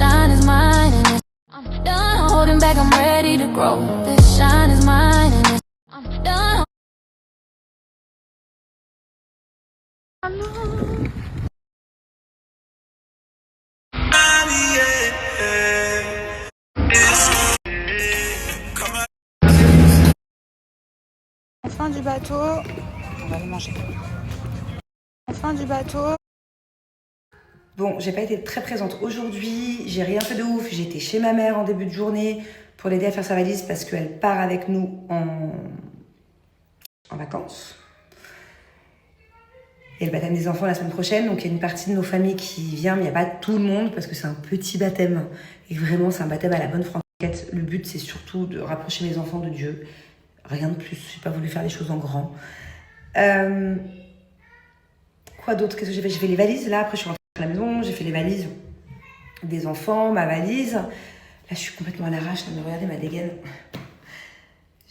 Shine is mine and it's, I'm done holding back, I'm ready to grow. This shine is mine and it's, I'm done. Fin du bateau, on va aller manger. Fin du bateau. Bon, j'ai pas été très présente aujourd'hui, j'ai rien fait de ouf, j'ai été chez ma mère en début de journée pour l'aider à faire sa valise parce qu'elle part avec nous en vacances. Et le baptême des enfants la semaine prochaine, donc il y a une partie de nos familles qui vient, mais il n'y a pas tout le monde parce que c'est un petit baptême. Et vraiment, c'est un baptême à la bonne franquette. Le but, c'est surtout de rapprocher mes enfants de Dieu. Rien de plus, j'ai pas voulu faire les choses en grand. Quoi d'autre? Qu'est-ce que j'ai fait? J'ai fait les valises, là, après je suis rentrée à la maison, j'ai fait les valises des enfants, ma valise. Là, je suis complètement à l'arrache, mais regardez ma dégaine.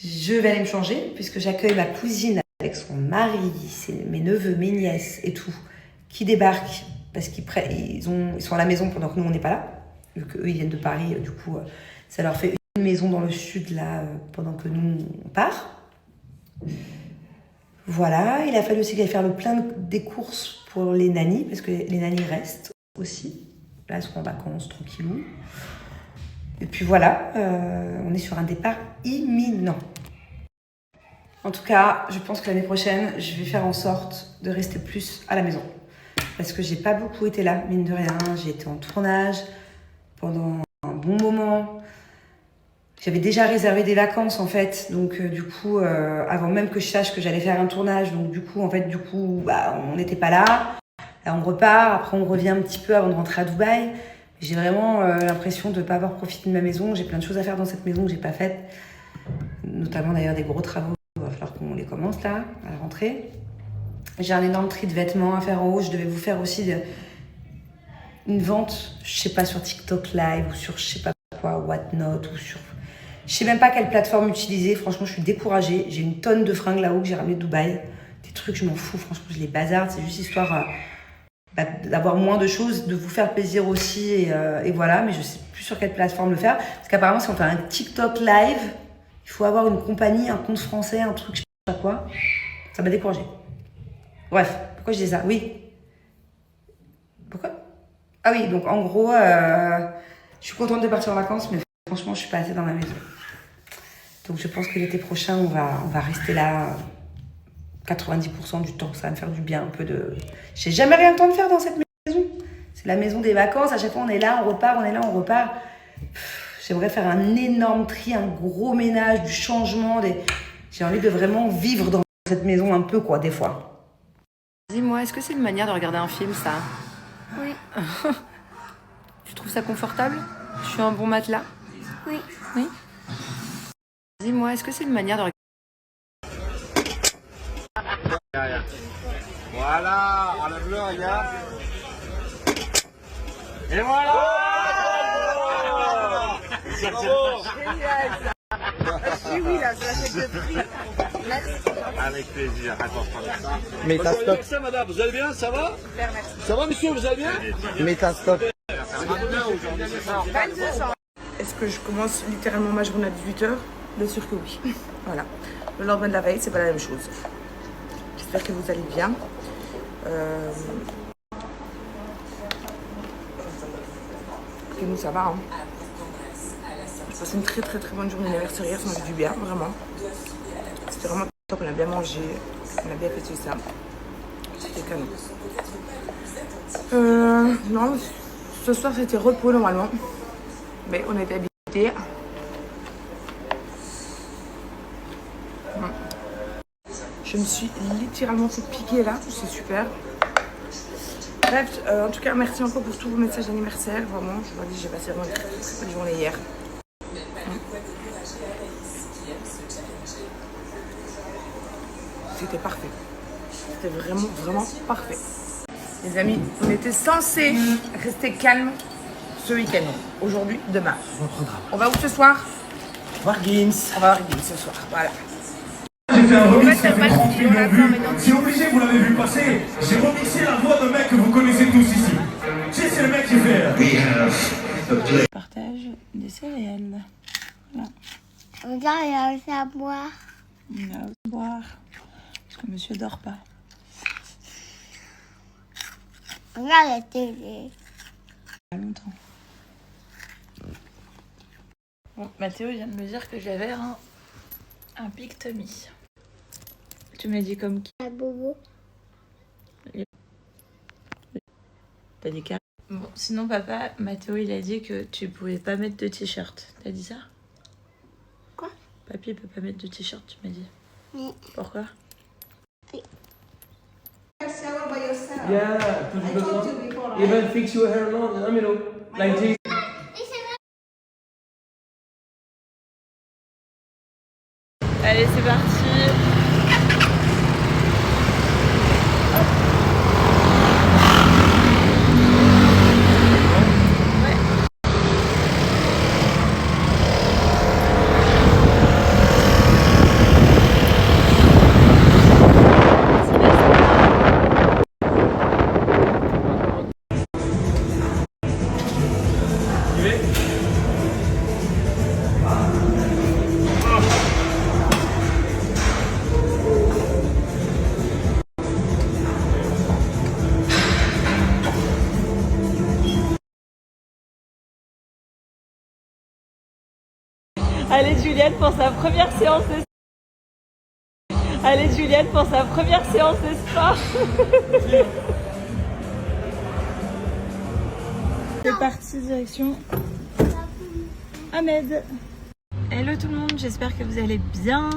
Je vais aller me changer, puisque j'accueille ma cousine avec son mari, mes neveux, mes nièces et tout, qui débarquent, parce qu'ils sont à la maison pendant que nous, on n'est pas là. Vu qu'eux, ils viennent de Paris, du coup, ça leur fait une maison dans le sud, là, pendant que nous, on part. Voilà, il a fallu aussi qu'elle fasse le plein des courses pour les nannies, parce que les nannies restent aussi. Là, elles seront en vacances, tranquillou. Et puis voilà, on est sur un départ imminent. En tout cas, je pense que l'année prochaine, je vais faire en sorte de rester plus à la maison. Parce que j'ai pas beaucoup été là, mine de rien. J'ai été en tournage pendant un bon moment. J'avais déjà réservé des vacances en fait, donc du coup, avant même que je sache que j'allais faire un tournage, donc du coup, bah, on n'était pas là. Là, on repart, après on revient un petit peu avant de rentrer à Dubaï. J'ai vraiment l'impression de ne pas avoir profité de ma maison. J'ai plein de choses à faire dans cette maison que j'ai pas faites, notamment d'ailleurs des gros travaux. Il va falloir qu'on les commence là, à la rentrée. J'ai un énorme tri de vêtements à faire en haut. Je devais vous faire aussi une vente, je sais pas, sur TikTok Live ou sur je sais pas quoi, Whatnot ou sur... Je sais même pas quelle plateforme utiliser. Franchement, je suis découragée. J'ai une tonne de fringues là-haut que j'ai ramené de Dubaï. Des trucs, je m'en fous. Franchement, je les bazarde. C'est juste histoire d'avoir moins de choses, de vous faire plaisir aussi. Et voilà, mais je sais plus sur quelle plateforme le faire. Parce qu'apparemment, si on fait un TikTok Live, il faut avoir une compagnie, un compte français, un truc, je sais pas quoi. Ça m'a découragée. Bref, pourquoi je dis ça? Oui. Pourquoi? Ah oui, donc en gros, je suis contente de partir en vacances, mais franchement, je suis pas assez dans ma maison. Donc je pense que l'été prochain, on va rester là 90% du temps. Ça va me faire du bien un peu de... J'ai jamais rien le temps de faire dans cette maison. C'est la maison des vacances. À chaque fois, on est là, on repart, on est là, on repart. J'aimerais faire un énorme tri, un gros ménage, du changement. J'ai envie de vraiment vivre dans cette maison un peu, quoi, des fois. Dis-moi, est-ce que c'est une manière de regarder un film, ça? Oui. Tu trouves ça confortable? Je suis un bon matelas? Oui. Oui. Dis-moi, est-ce que c'est une manière de regarder... Voilà, enlève-le, regarde. Et voilà. Oui, là, ça fait de prix. Avec plaisir, attends, ça. Mais t'as stop. Ça, madame, vous allez bien, ça va? Super, merci. Ça va, monsieur, vous allez bien? Mais t'as stop. Est-ce que je commence littéralement ma journée à 18h? Bien sûr que oui. Voilà. Le lendemain de la veille, c'est pas la même chose. J'espère que vous allez bien. Et nous, ça va. Hein. J'ai passé une très très très bonne journée d'anniversaire hier, ça m'a fait du bien, vraiment. C'était vraiment top, on a bien mangé, on a bien fêté ça. C'était canon. Non, ce soir c'était repos normalement. Mais on était habitués. Je me suis littéralement fait piquer là, c'est super. Bref, en tout cas, merci encore pour tous vos messages d'anniversaire. Vraiment, je vous dis, j'ai passé vraiment une très très bonne journée hier. C'était parfait. C'était vraiment, vraiment parfait. Les amis, on était censés rester calme ce week-end. Aujourd'hui, demain. On va où ce soir? Voir Gims. On va voir Gims ce soir, voilà. J'ai fait un remix, ça fait 30 millions de vues. C'est obligé, vous l'avez vu passer. J'ai remixé la voix d'un mec que vous connaissez tous ici. C'est le mec qui fait. Je partage des céréales. Voilà. Regarde, il a aussi à boire. On a à boire. Parce que monsieur dort pas. Regarde la télé. Pas longtemps. Bon, Mathéo vient de me dire que j'avais un pictomie. Tu m'as dit comme qui? À bobo. T'as dit carré. Bon, sinon papa, Mathéo il a dit que tu pouvais pas mettre de t-shirt. T'as dit ça? Quoi? Papy peut pas mettre de t-shirt, tu m'as dit. Oui. Pourquoi? Yeah, even fix your hair long, like this. Allez, c'est parti. Allez Juliette pour sa première séance de... Allez Juliette pour sa première séance de sport. C'est parti direction Ahmed. Hello tout le monde, j'espère que vous allez bien.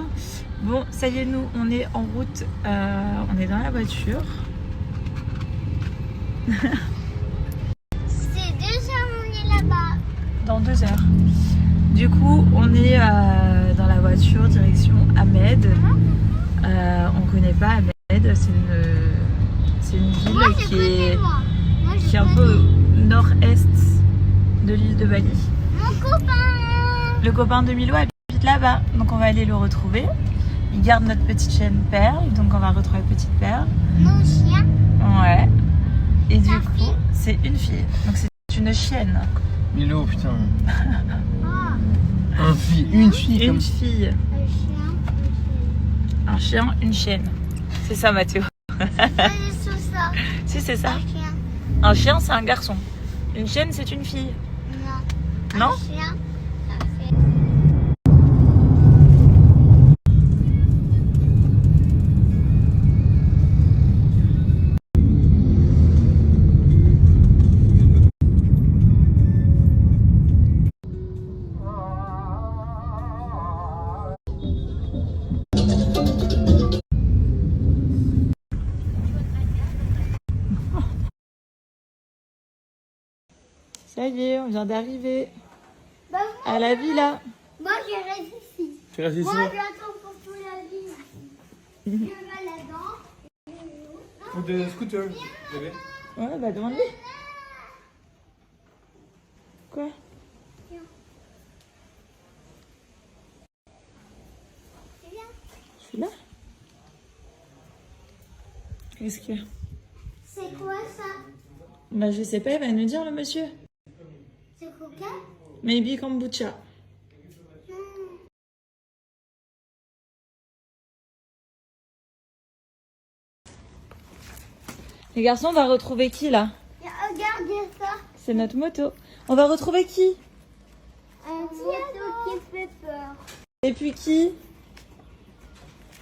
Bon, ça y est, nous, on est en route, on est dans la voiture. C'est 2 heures, on est là-bas. Dans 2 heures. Du coup, on est dans la voiture, direction Ahmed. On connaît pas Ahmed, c'est une ville Moi, je qui connais, est, moi. Moi, je qui est un peu connais. nord-est de l'île de Bali. Mon copain. Le copain de Milo habite là-bas, donc on va aller le retrouver. Il garde notre petite chienne Perle, donc on va retrouver petite Perle. Mon chien. Ouais. Et du coup, c'est une fille, donc c'est une chienne. Milo, putain. Ah, Une fille. Une fille, un chien. un chien, une chienne. C'est ça, Mathéo. C'est tout ça. Si, c'est ça. Un chien. Un chien, c'est un garçon. Une chienne, c'est une fille. Non. Non? Un chien. Ça fait. Ça y est, on vient d'arriver Bah, à la villa. moi, je reste ici. Tu restes ici? Moi, j'attends pour toute la vie. Je vais là-dedans. Ou de scooter, bébé. Ouais, bah demande-lui. Quoi? Celui-là? Qu'est-ce qu'il y a? C'est quoi ça? Bah je sais pas, il va nous dire le monsieur. C'est coca? Maybe kombucha. Les garçons, on va retrouver qui là? Regardez ça. C'est notre moto. On va retrouver qui? Un moto qui fait peur. Et puis qui?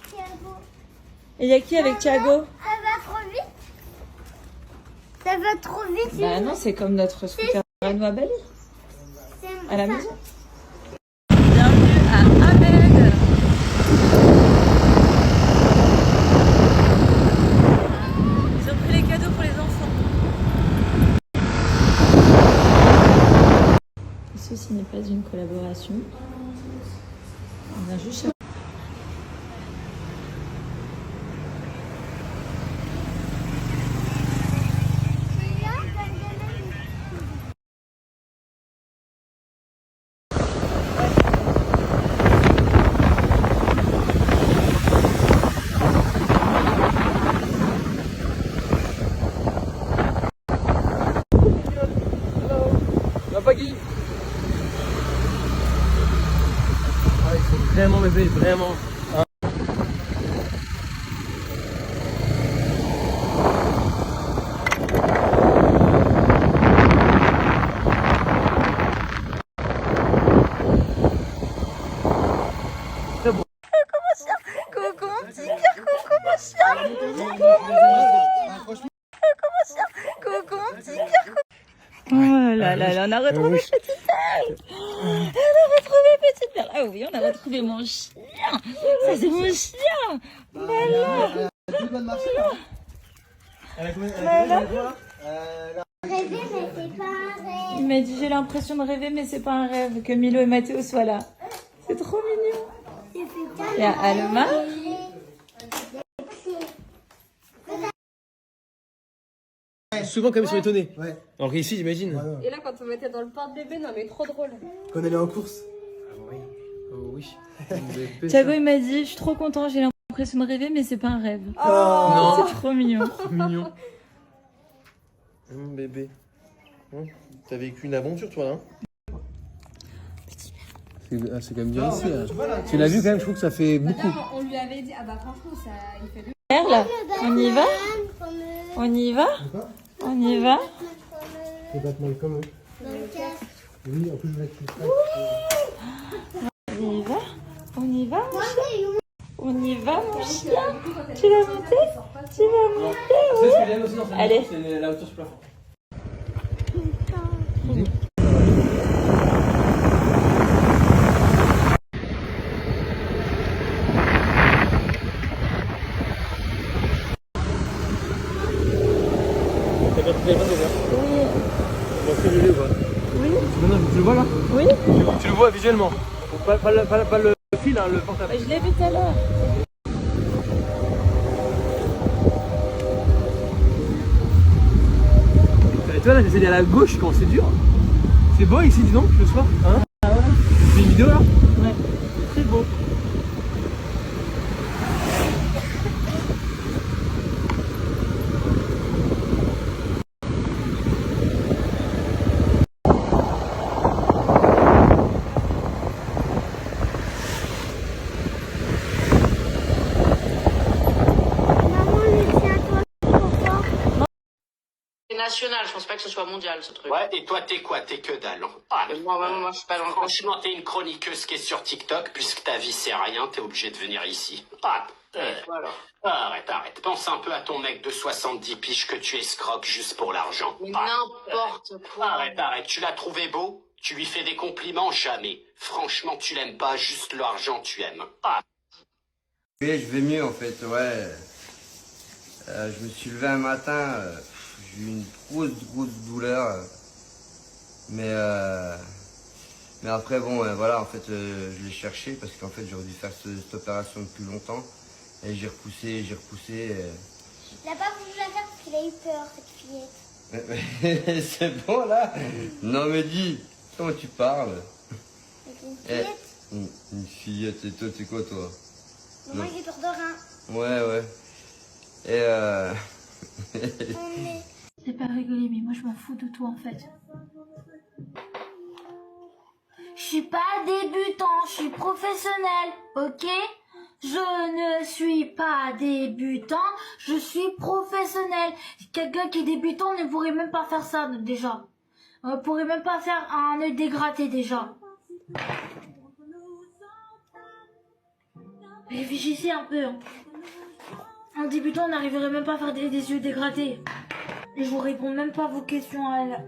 Thiago. Et il y a qui avec Thiago? Ça va trop vite. Ça va trop vite. Bah non, c'est comme notre scooter à nous à Bali, à la maison. Bienvenue à Ahmed. Ils ont pris les cadeaux pour les enfants. Ceci n'est pas une collaboration. On a juste... La Paggy. Ah, il faut vraiment bébé, vraiment. Comment petit cœur, comment chien. Comment petit cœur. Oh là là là, on a retrouvé Petite Perle. On a retrouvé Petite Perle. Ah oui, on a retrouvé mon chien. Ça c'est mon chien. Voilà. Rêver, mais c'est pas un rêve. Il m'a dit j'ai l'impression de rêver mais c'est pas un rêve que Milo et Mathéo soient là. C'est trop mignon. Il y a Alma. Souvent, comme ils sont étonnés. Ouais. Alors qu'ici, j'imagine. Ouais. Et là, quand on mettait dans le porte-bébé, non mais trop drôle. Quand on allait en course. Ah oui. Oh oui. Thiago il m'a dit je suis trop content, j'ai l'impression de rêver mais c'est pas un rêve. Oh. C'est trop mignon. Mignon. Bébé. T'as vécu une aventure toi hein? C'est quand même bien ici. Hein. Tu l'as vu quand même, je trouve que ça fait beaucoup. On lui avait dit, ah bah franchement, ça, il fait Perle, on y va? On y va? On y va? Les Batman comme eux. Oui, en plus je vais On y va? On y va mon chien? On y va mon chien? Tu vas monter? Tu vas monter? C'est ce que j'aime aussi dans cette Allez. maison, c'est la hauteur du plafond. Votre téléphone c'est bien. Oui. Bon, est-ce que je l'ai ou pas? Oui. Maintenant, tu le vois là? Oui. Tu le vois visuellement. Pas le fil, hein, le portable. Je l'ai vu tout à l'heure. Et toi là, j'essaie d'aller à la gauche quand c'est dur. C'est beau ici, dis donc, le soir. Hein? Ah ouais. Tu fais une vidéo là? Ouais. C'est beau. National, je pense pas que ce soit mondial ce truc. Ouais, et toi t'es quoi? T'es que dalle. Moi je suis pas dans le Franchement, t'es une chroniqueuse qui est sur TikTok, puisque ta vie c'est rien, t'es obligé de venir ici. Voilà. Arrête. Pense un peu à ton mec de 70 piges que tu escroques juste pour l'argent. Mais n'importe quoi. Arrête. Tu l'as trouvé beau? Tu lui fais des compliments? Jamais. Franchement, tu l'aimes pas, juste l'argent tu aimes. Oui, je vais mieux en fait, ouais. Je me suis levé un matin, j'ai eu une grosse douleur. Mais après, bon, voilà, en fait, je l'ai cherché parce qu'en fait, j'aurais dû faire cette opération depuis longtemps. Et j'ai repoussé. Il n'a pas voulu la faire parce qu'il a eu peur, cette fillette. C'est bon là? Non mais dis, comment tu parles? Avec une fillette? Une fillette, et toi, c'est quoi toi? Moi, j'ai peur de rien. Ouais. Et C'est pas rigoler, mais moi je m'en fous de toi en fait. Je suis pas débutant, je suis professionnel, ok? Je ne suis pas débutant, je suis professionnel. Quelqu'un qui est débutant ne pourrait même pas faire ça déjà. On pourrait même pas faire un œil dégradé déjà. Réfléchissez un peu. Hein. Un débutant n'arriverait même pas à faire des yeux dégradés. Et je vous réponds même pas à vos questions à la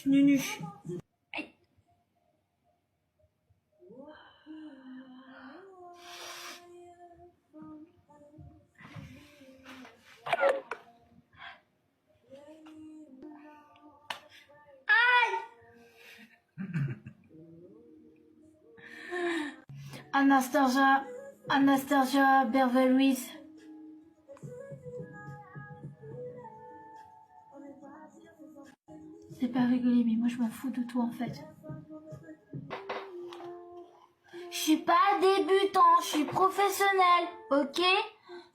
Nunu. Anastasia Berveluis. C'est pas rigoler, mais moi je m'en fous de toi en fait. Je suis pas débutant, je suis professionnel, ok?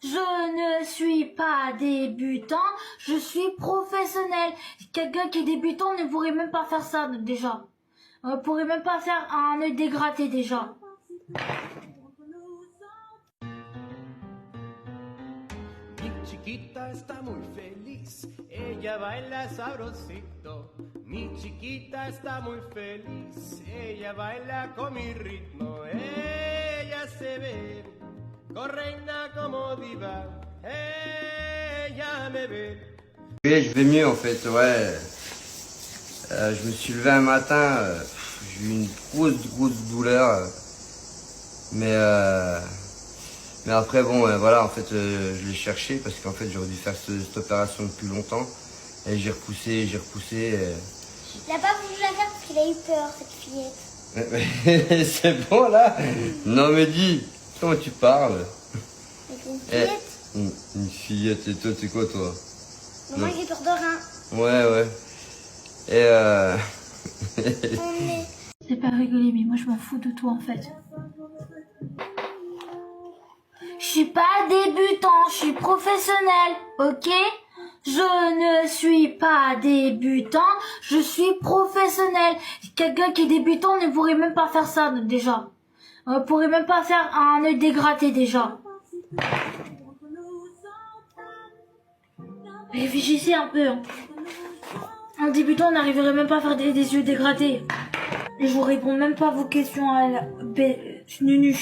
Je ne suis pas débutant, je suis professionnel. Quelqu'un qui est débutant ne pourrait même pas faire ça déjà. On pourrait même pas faire un œil dégradé déjà. Mi chiquita está muy feliz, ella baila sabrosito. Mi chiquita está muy feliz, ella baila con mi ritmo. Ella se ve, correina como diva, ella me ve. oui, je vais mieux en fait, ouais. Je me suis levé un matin, j'ai eu une grosse douleur. Mais après, bon, voilà, en fait, je l'ai cherché parce qu'en fait, j'aurais dû faire cette opération depuis longtemps. Et j'ai repoussé. Il n'a pas voulu la faire parce qu'il a eu peur, cette fillette. C'est bon là? Non mais dis, comment tu parles? Avec une fillette? Une fillette, et toi, c'est quoi toi? Moi, j'ai peur de rien. Ouais. Et C'est pas rigoler, mais moi je m'en fous de toi en fait. Je suis pas débutant, je suis professionnel, ok? Je ne suis pas débutant, je suis professionnel. Quelqu'un qui est débutant ne pourrait même pas faire ça déjà. On pourrait même pas faire un œil dégradé déjà. Réfléchissez un peu. Hein. Un débutant n'arriverait même pas à faire des yeux dégradés. Et je vous réponds même pas à vos questions à la Nunu.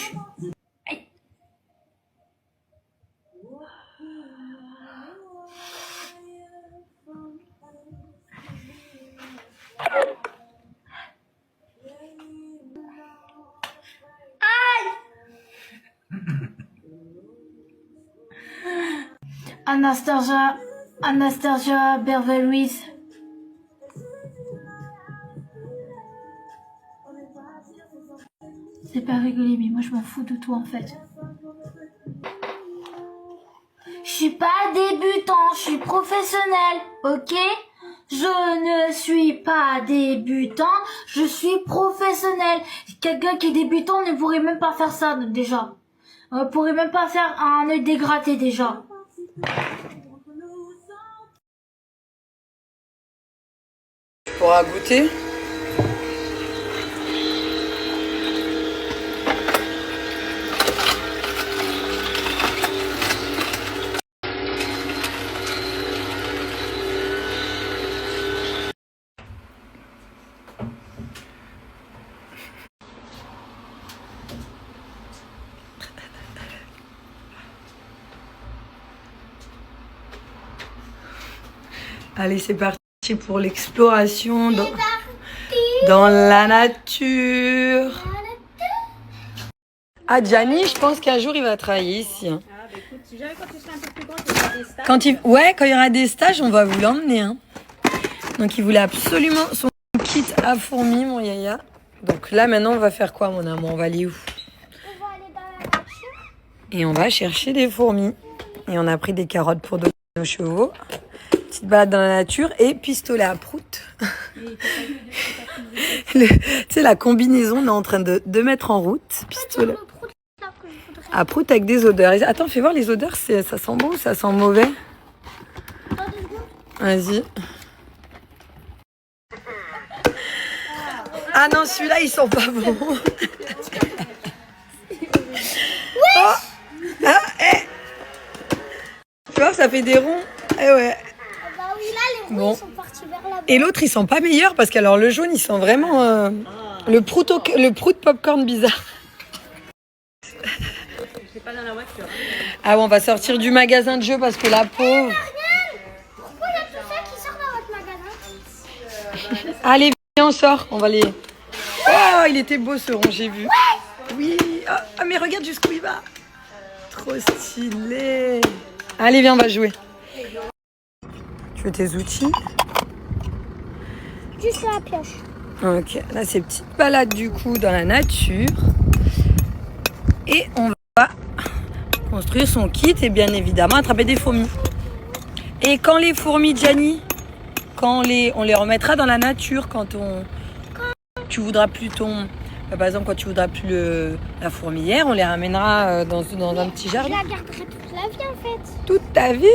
Anastasia Bervel-Ruiz. C'est pas rigoler, mais moi je m'en fous de toi en fait. Je suis pas débutant, je suis professionnel, ok? Je ne suis pas débutant, je suis professionnel. Quelqu'un qui est débutant ne pourrait même pas faire ça déjà. On pourrait même pas faire un œil dégradé déjà. Tu pourras goûter. Allez, c'est parti pour l'exploration dans la nature. Ah, Gianni, je pense qu'un jour il va travailler ici. Hein. Ah, bah écoute, si jamais quand tu seras un peu plus grand, il y aura des stages. Quand il y aura des stages, on va vous l'emmener. Hein. Donc, il voulait absolument son kit à fourmis, mon yaya. Donc là, maintenant, on va faire quoi, mon amour? On va aller où? On va aller dans la nature. Et on va chercher des fourmis. Et on a pris des carottes pour donner nos chevaux. Petite balade dans la nature et pistolet à prout. Tu sais, la combinaison, on est en train de mettre en route. Pistolet à prout avec des odeurs. Attends, fais voir les odeurs, ça sent bon ou ça sent mauvais? Vas-y. Ah non, celui-là, ils sont pas bons. Oh. Ah, tu vois, ça fait des ronds. Eh ouais. Bah oui, là, les ronds, Bon. ils sont partis vers là-bas. Et l'autre, ils sent pas meilleurs parce qu'alors le jaune, il sent vraiment le prout popcorn bizarre. C'est pas dans la voiture. Ah bon, on va sortir du magasin de jeux parce que la pauvre. Pourquoi il y a tout ça qui sort dans votre magasin? Allez, viens, on sort. On va les. Oh, il était beau ce rond, j'ai vu. Oui. Oh, mais regarde jusqu'où il va. Trop stylé. Allez, viens, on va jouer. Tu veux tes outils? Juste la pioche. Ok, là c'est petite balade du coup dans la nature. Et on va construire son kit et bien évidemment attraper des fourmis. Et quand les fourmis, Gianni, on les remettra dans la nature quand tu voudras plus par exemple quand tu voudras plus la fourmilière, on les ramènera dans un petit jardin. Je la garderai toute la vie en fait. Toute ta vie?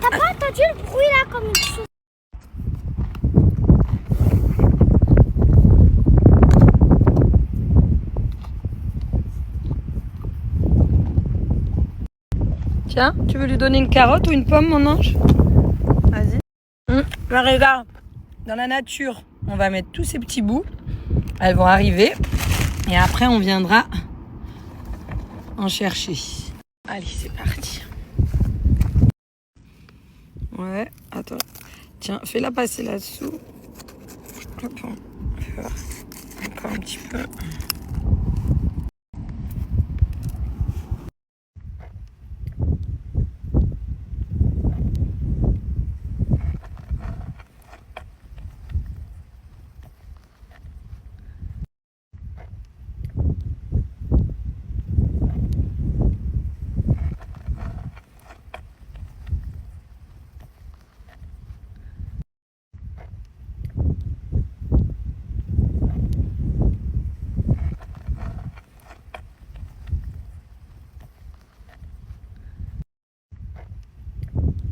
T'as pas entendu le bruit là comme une chose? Tiens, tu veux lui donner une carotte ou une pomme, mon ange? Vas-y. Regarde, dans la nature, on va mettre tous ces petits bouts. Elles vont arriver. Et après, on viendra en chercher. Allez, c'est parti. Ouais, attends. Tiens, fais-la passer là-dessous. Hop, on va encore un petit peu.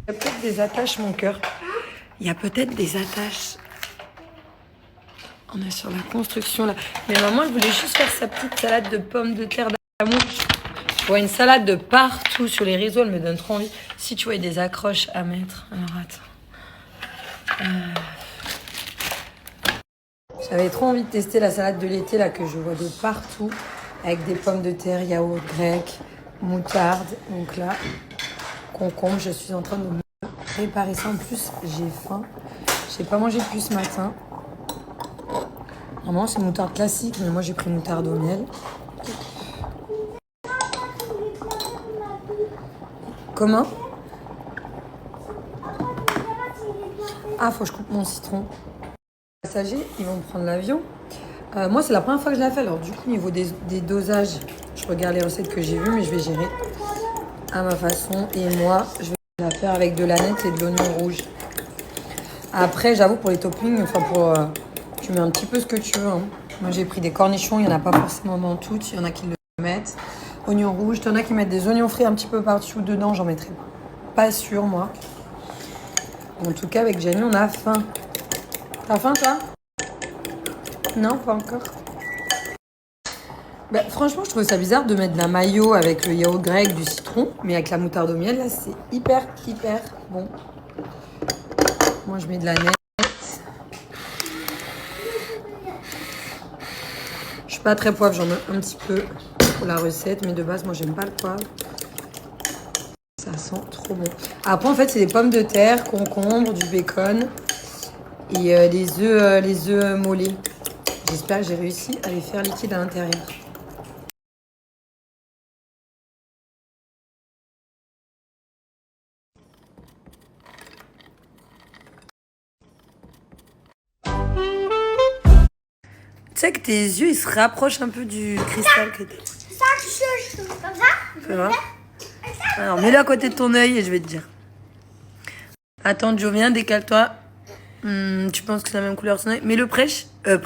Il y a peut-être des attaches, mon cœur. Il y a peut-être des attaches. On est sur la construction, là. Mais maman, elle voulait juste faire sa petite salade de pommes de terre d'amour. Je vois une salade de partout sur les réseaux. Elle me donne trop envie. Si tu vois des accroches à mettre. Alors, attends. J'avais trop envie de tester la salade de l'été, là, que je vois de partout. Avec des pommes de terre, yaourt grec, moutarde. Donc là, concombre. Je suis en train de me préparer ça. En plus, j'ai faim. J'ai pas mangé depuis ce matin. Normalement, c'est moutarde classique, mais moi, j'ai pris moutarde au miel. Comment? Ah, faut que je coupe mon citron. Les passagers, ils vont prendre l'avion. Moi, c'est la première fois que je la fais. Alors, du coup, au niveau des dosages, je regarde les recettes que j'ai vues, mais je vais gérer à ma façon. Et moi, je vais la faire avec de l'aneth et de l'oignon rouge. Après, j'avoue, pour les toppings, tu mets un petit peu ce que tu veux. Hein. Moi, j'ai pris des cornichons. Il n'y en a pas forcément dans toutes. Il y en a qui le mettent. Oignons rouges. Il y en a qui mettent des oignons frits un petit peu par-dessus. Dedans, j'en mettrai pas sûr, moi. En tout cas, avec Jenny, on a faim. T'as faim, toi? Non, pas encore. Bah, franchement, je trouve ça bizarre de mettre de la mayo avec le yaourt grec, du citron. Mais avec la moutarde au miel, là, c'est hyper bon. Moi, je mets de la nette. Je suis pas très poivre, j'en mets un petit peu pour la recette. Mais de base, moi, j'aime pas le poivre. Ça sent trop bon. Après, en fait, c'est des pommes de terre, concombre, du bacon et les œufs mollets. J'espère que j'ai réussi à les faire liquides à l'intérieur. Tu sais que tes yeux, ils se rapprochent un peu du cristal que t'as. Ça, comme ça. Fais voir. Alors, mets-le à côté de ton œil et je vais te dire. Attends, Joe, viens, décale-toi. Tu penses que c'est la même couleur que son œil? Mets-le proche. Ah,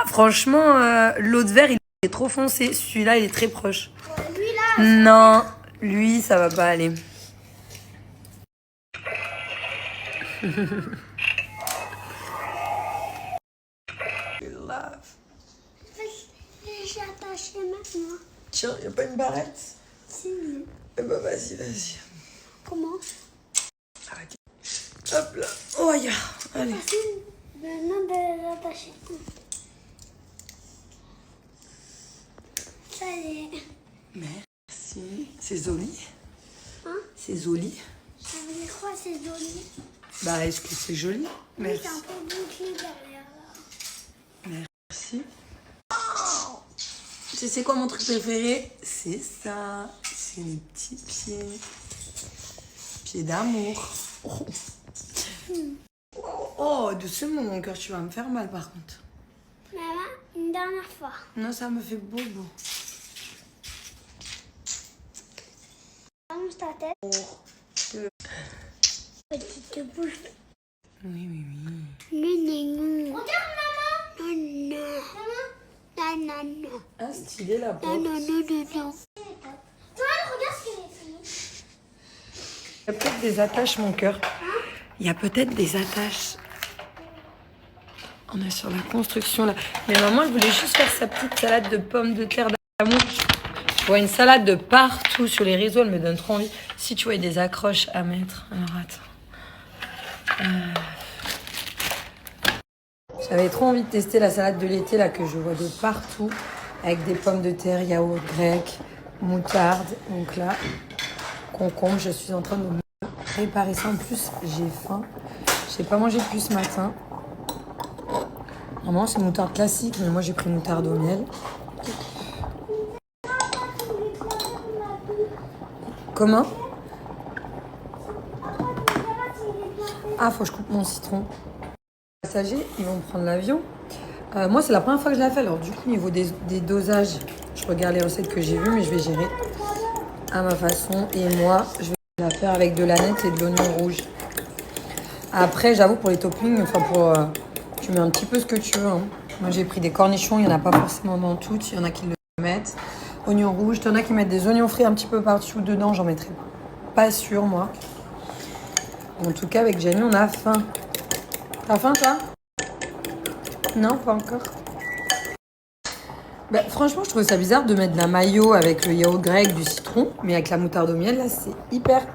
franchement, l'autre vert, il est trop foncé. Celui-là, il est très proche. Lui, là. Non, lui, ça va pas aller. J'ai attaché maintenant. Tiens, y a pas une barrette? Si. Eh bah, vas-y. Comment? Hop là. Oh, ya. Allez. Maintenant de l'attacher. Ça y est. Merci. C'est joli. Hein? C'est joli. Ça veut dire quoi, c'est joli? Bah, est-ce que c'est joli? Merci. C'est un peu bouclé derrière là. Merci. Tu sais quoi mon truc préféré? C'est ça. C'est les petits pieds. Pieds d'amour. Oh, doucement mon cœur, tu vas me faire mal par contre. Maman, une dernière fois. Non, ça me fait bobo. Allonge ta tête. Petite bouche. Oui. Non. Regarde maman. Non. Ah, stylé la porte. Non. Toi, regarde ce qu'elle a fait. Il y a peut-être des attaches, mon cœur. Il y a peut-être des attaches. On est sur la construction, là. Mais maman, elle voulait juste faire sa petite salade de pommes de terre d'amour. Je vois une salade de partout sur les réseaux. Elle me donne trop envie. Si tu vois, il y a des accroches à mettre. Alors, attends. J'avais trop envie de tester la salade de l'été, là, que je vois de partout. Avec des pommes de terre, yaourt grec, moutarde. Donc là, concombre. Je suis en train de me préparer ça. En plus, j'ai faim. Je n'ai pas mangé depuis ce matin. Normalement, c'est une moutarde classique, mais moi, j'ai pris une moutarde au miel. Comment? Ah, faut que je coupe mon citron. Les passagers, ils vont prendre l'avion. Moi, c'est la première fois que je la fais. Alors, du coup, au niveau des dosages, je regarde les recettes que j'ai vues, mais je vais gérer à ma façon. Et moi, je vais la faire avec de l'aneth et de l'oignon rouge. Après, j'avoue, pour les toppings, tu mets un petit peu ce que tu veux. Hein. Moi, j'ai pris des cornichons. Il n'y en a pas forcément dans toutes. Il y en a qui le mettent. Oignons rouges. Il y en a qui mettent des oignons frits un petit peu par-dessus. Dedans, j'en mettrai pas sûr, moi. En tout cas, avec Jenny, on a faim. T'as faim, toi? Non, pas encore. Bah, franchement, je trouve ça bizarre de mettre de la mayo avec le yaourt grec, du citron. Mais avec la moutarde au miel, là, c'est hyper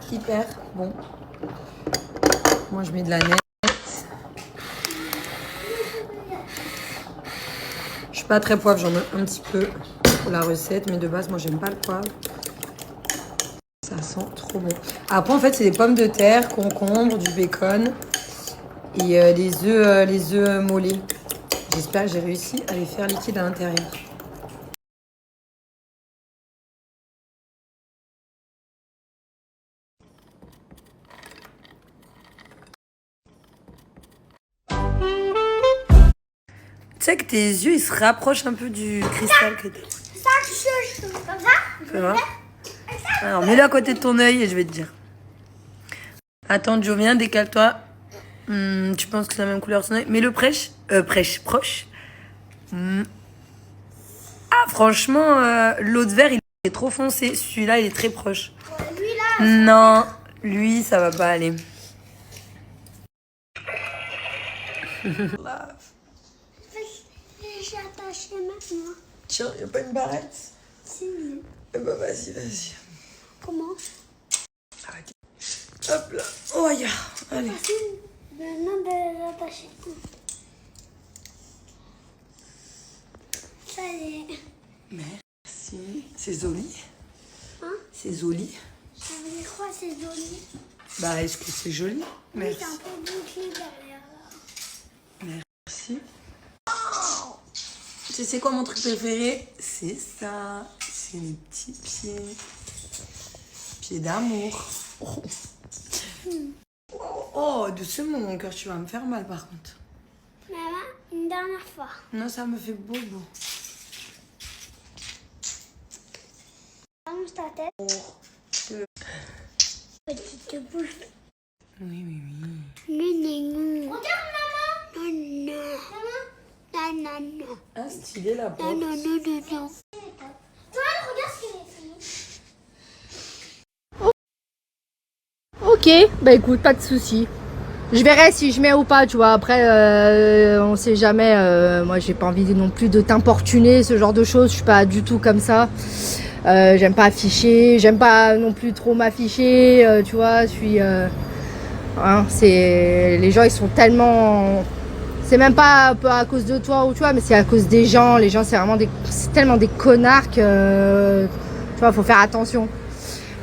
bon. Moi, je mets de la nette. Je suis pas très poivre, j'en mets un petit peu pour la recette. Mais de base, moi, j'aime pas le poivre. Ça sent trop bon. Après, en fait, c'est des pommes de terre, concombre, du bacon et les œufs mollets. J'espère que j'ai réussi à les faire liquides à l'intérieur. sais que tes yeux, ils se rapprochent un peu du cristal que t'as. Ça, je comme ça. Fais voir. Alors, mets-le à côté de ton œil et je vais te dire. Attends, Jo, viens, décale-toi. Tu penses que c'est la même couleur son œil? Mets-le proche. Ah, franchement, l'autre vert, il est trop foncé. Celui-là, il est très proche. Lui, là. Non, lui, ça va pas aller. J'ai attaché maintenant. Tiens, y'a pas une barrette? Si. Eh bah, vas-y. Comment? Arrête. Hop là. Oh, ya. Allez. Maintenant de l'attacher. Ça y est. Merci. C'est joli. Hein? C'est joli. Ça veut dire quoi, c'est joli? Bah, est-ce que c'est joli? Oui, Merci. c'est un peu bouclé derrière là. Merci. Tu sais quoi mon truc préféré? C'est ça. C'est les petits pieds. Pieds d'amour. Oh, doucement mon cœur, tu vas me faire mal par contre. Maman, une dernière fois. Non, ça me fait bobo. Allonge ta tête. Petite bouche. Oui. Non. Regarde maman. Non. Ah, stylé la porte. Non. Toi, regarde ce qu'elle a fait. Ok, bah écoute, pas de souci. Je verrai si je mets ou pas, tu vois. Après, on sait jamais. Moi, j'ai pas envie non plus de t'importuner, ce genre de choses. Je suis pas du tout comme ça. J'aime pas afficher, j'aime pas non plus trop m'afficher. Tu vois, je suis. Les gens, ils sont tellement. C'est même pas à cause de toi ou tu vois, mais c'est à cause des gens. Les gens, c'est tellement des connards que. Tu vois, faut faire attention.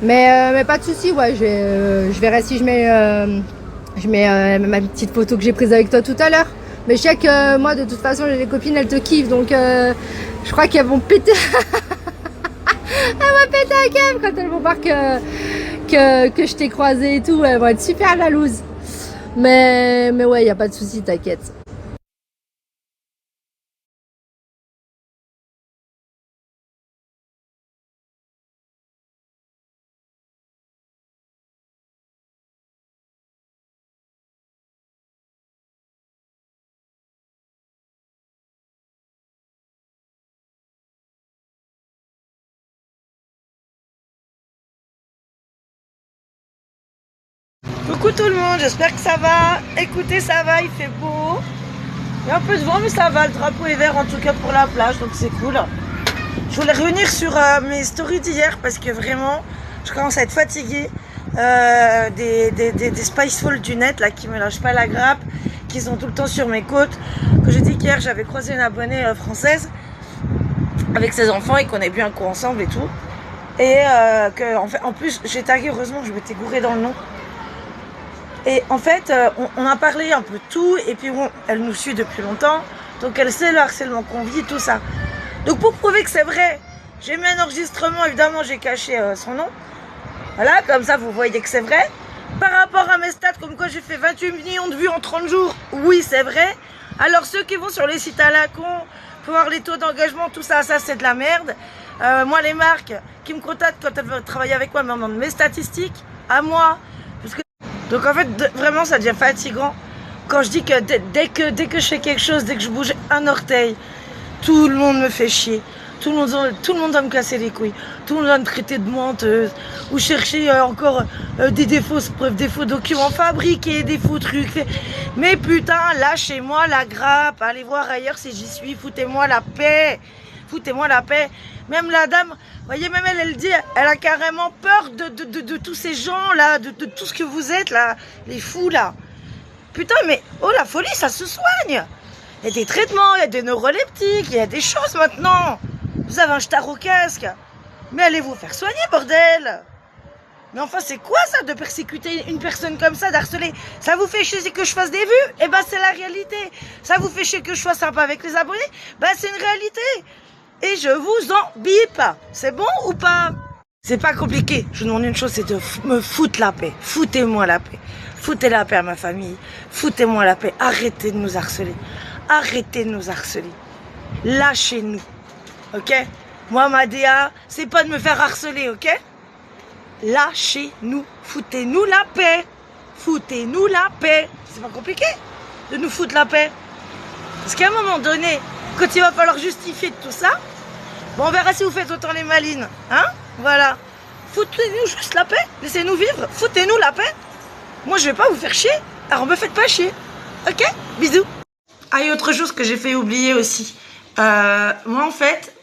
Mais pas de souci, ouais. Je verrai si je mets ma petite photo que j'ai prise avec toi tout à l'heure. Mais je sais que moi, de toute façon, les copines, elles te kiffent. Donc, je crois qu'elles vont péter. Elles vont péter un câble quand elles vont voir que je t'ai croisée et tout. Elles vont être super jalouses. Mais ouais, y a pas de souci, t'inquiète. Coucou tout le monde, j'espère que ça va. Écoutez, ça va, il fait beau. Il y a un peu de vent, mais ça va. Le drapeau est vert en tout cas pour la plage, donc c'est cool. Je voulais revenir sur mes stories d'hier parce que vraiment, je commence à être fatiguée des Spiceful du net là qui me lâchent pas la grappe, qui sont tout le temps sur mes côtes. Que j'ai dit qu'hier, j'avais croisé une abonnée française avec ses enfants et qu'on avait bu un coup ensemble et tout. Et en plus, j'ai tagué, heureusement, je m'étais gourée dans le nom. Et en fait, on a parlé un peu de tout, et puis bon, elle nous suit depuis longtemps, donc elle sait le harcèlement qu'on vit, tout ça. Donc pour prouver que c'est vrai, j'ai mis un enregistrement, évidemment j'ai caché son nom. Voilà, comme ça vous voyez que c'est vrai. Par rapport à mes stats, comme quoi j'ai fait 28 millions de vues en 30 jours, oui c'est vrai. Alors ceux qui vont sur les sites à la con, pour voir les taux d'engagement, tout ça, ça c'est de la merde. Moi les marques qui me contactent quand elles veulent travailler avec moi, me demandent mes statistiques, à moi. Donc en fait, vraiment, ça devient fatigant quand je dis que dès que je fais quelque chose, dès que je bouge un orteil, tout le monde me fait chier. Tout le monde doit me casser les couilles. Tout le monde doit me traiter de menteuse. Ou chercher encore des fausses preuves, des faux documents fabriqués, des faux trucs. Mais putain, lâchez-moi la grappe. Allez voir ailleurs si j'y suis. Foutez-moi la paix. Foutez-moi la paix. Même la dame, vous voyez, même elle dit, elle a carrément peur de tous ces gens-là, de tout ce que vous êtes, là, les fous, là. Putain, mais, oh, la folie, ça se soigne. Il y a des traitements, il y a des neuroleptiques, il y a des choses maintenant. Vous avez un star au casque. Mais allez vous faire soigner, bordel. Mais enfin, c'est quoi ça, de persécuter une personne comme ça, d'harceler? Ça vous fait chier que je fasse des vues? Eh ben, c'est la réalité. Ça vous fait chier que je sois sympa avec les abonnés? Ben, c'est une réalité. Et je vous en bip. C'est bon ou pas? C'est pas compliqué. Je vous demande une chose, c'est de me foutre la paix. Foutez-moi la paix. Foutez la paix à ma famille. Foutez-moi la paix. Arrêtez de nous harceler. arrêtez de nous harceler. Lâchez-nous, ok? Moi, ma DA, c'est pas de me faire harceler, ok? Lâchez-nous, foutez-nous la paix. Foutez-nous la paix. C'est pas compliqué de nous foutre la paix. Parce qu'à un moment donné, quand il va falloir justifier tout ça, bon, on verra si vous faites autant les malines, hein? Voilà. Foutez-nous juste la paix, laissez-nous vivre, foutez-nous la paix. Moi, je vais pas vous faire chier, alors me faites pas chier. Ok? Bisous. Ah, et autre chose que j'ai fait oublier aussi. Moi, en fait,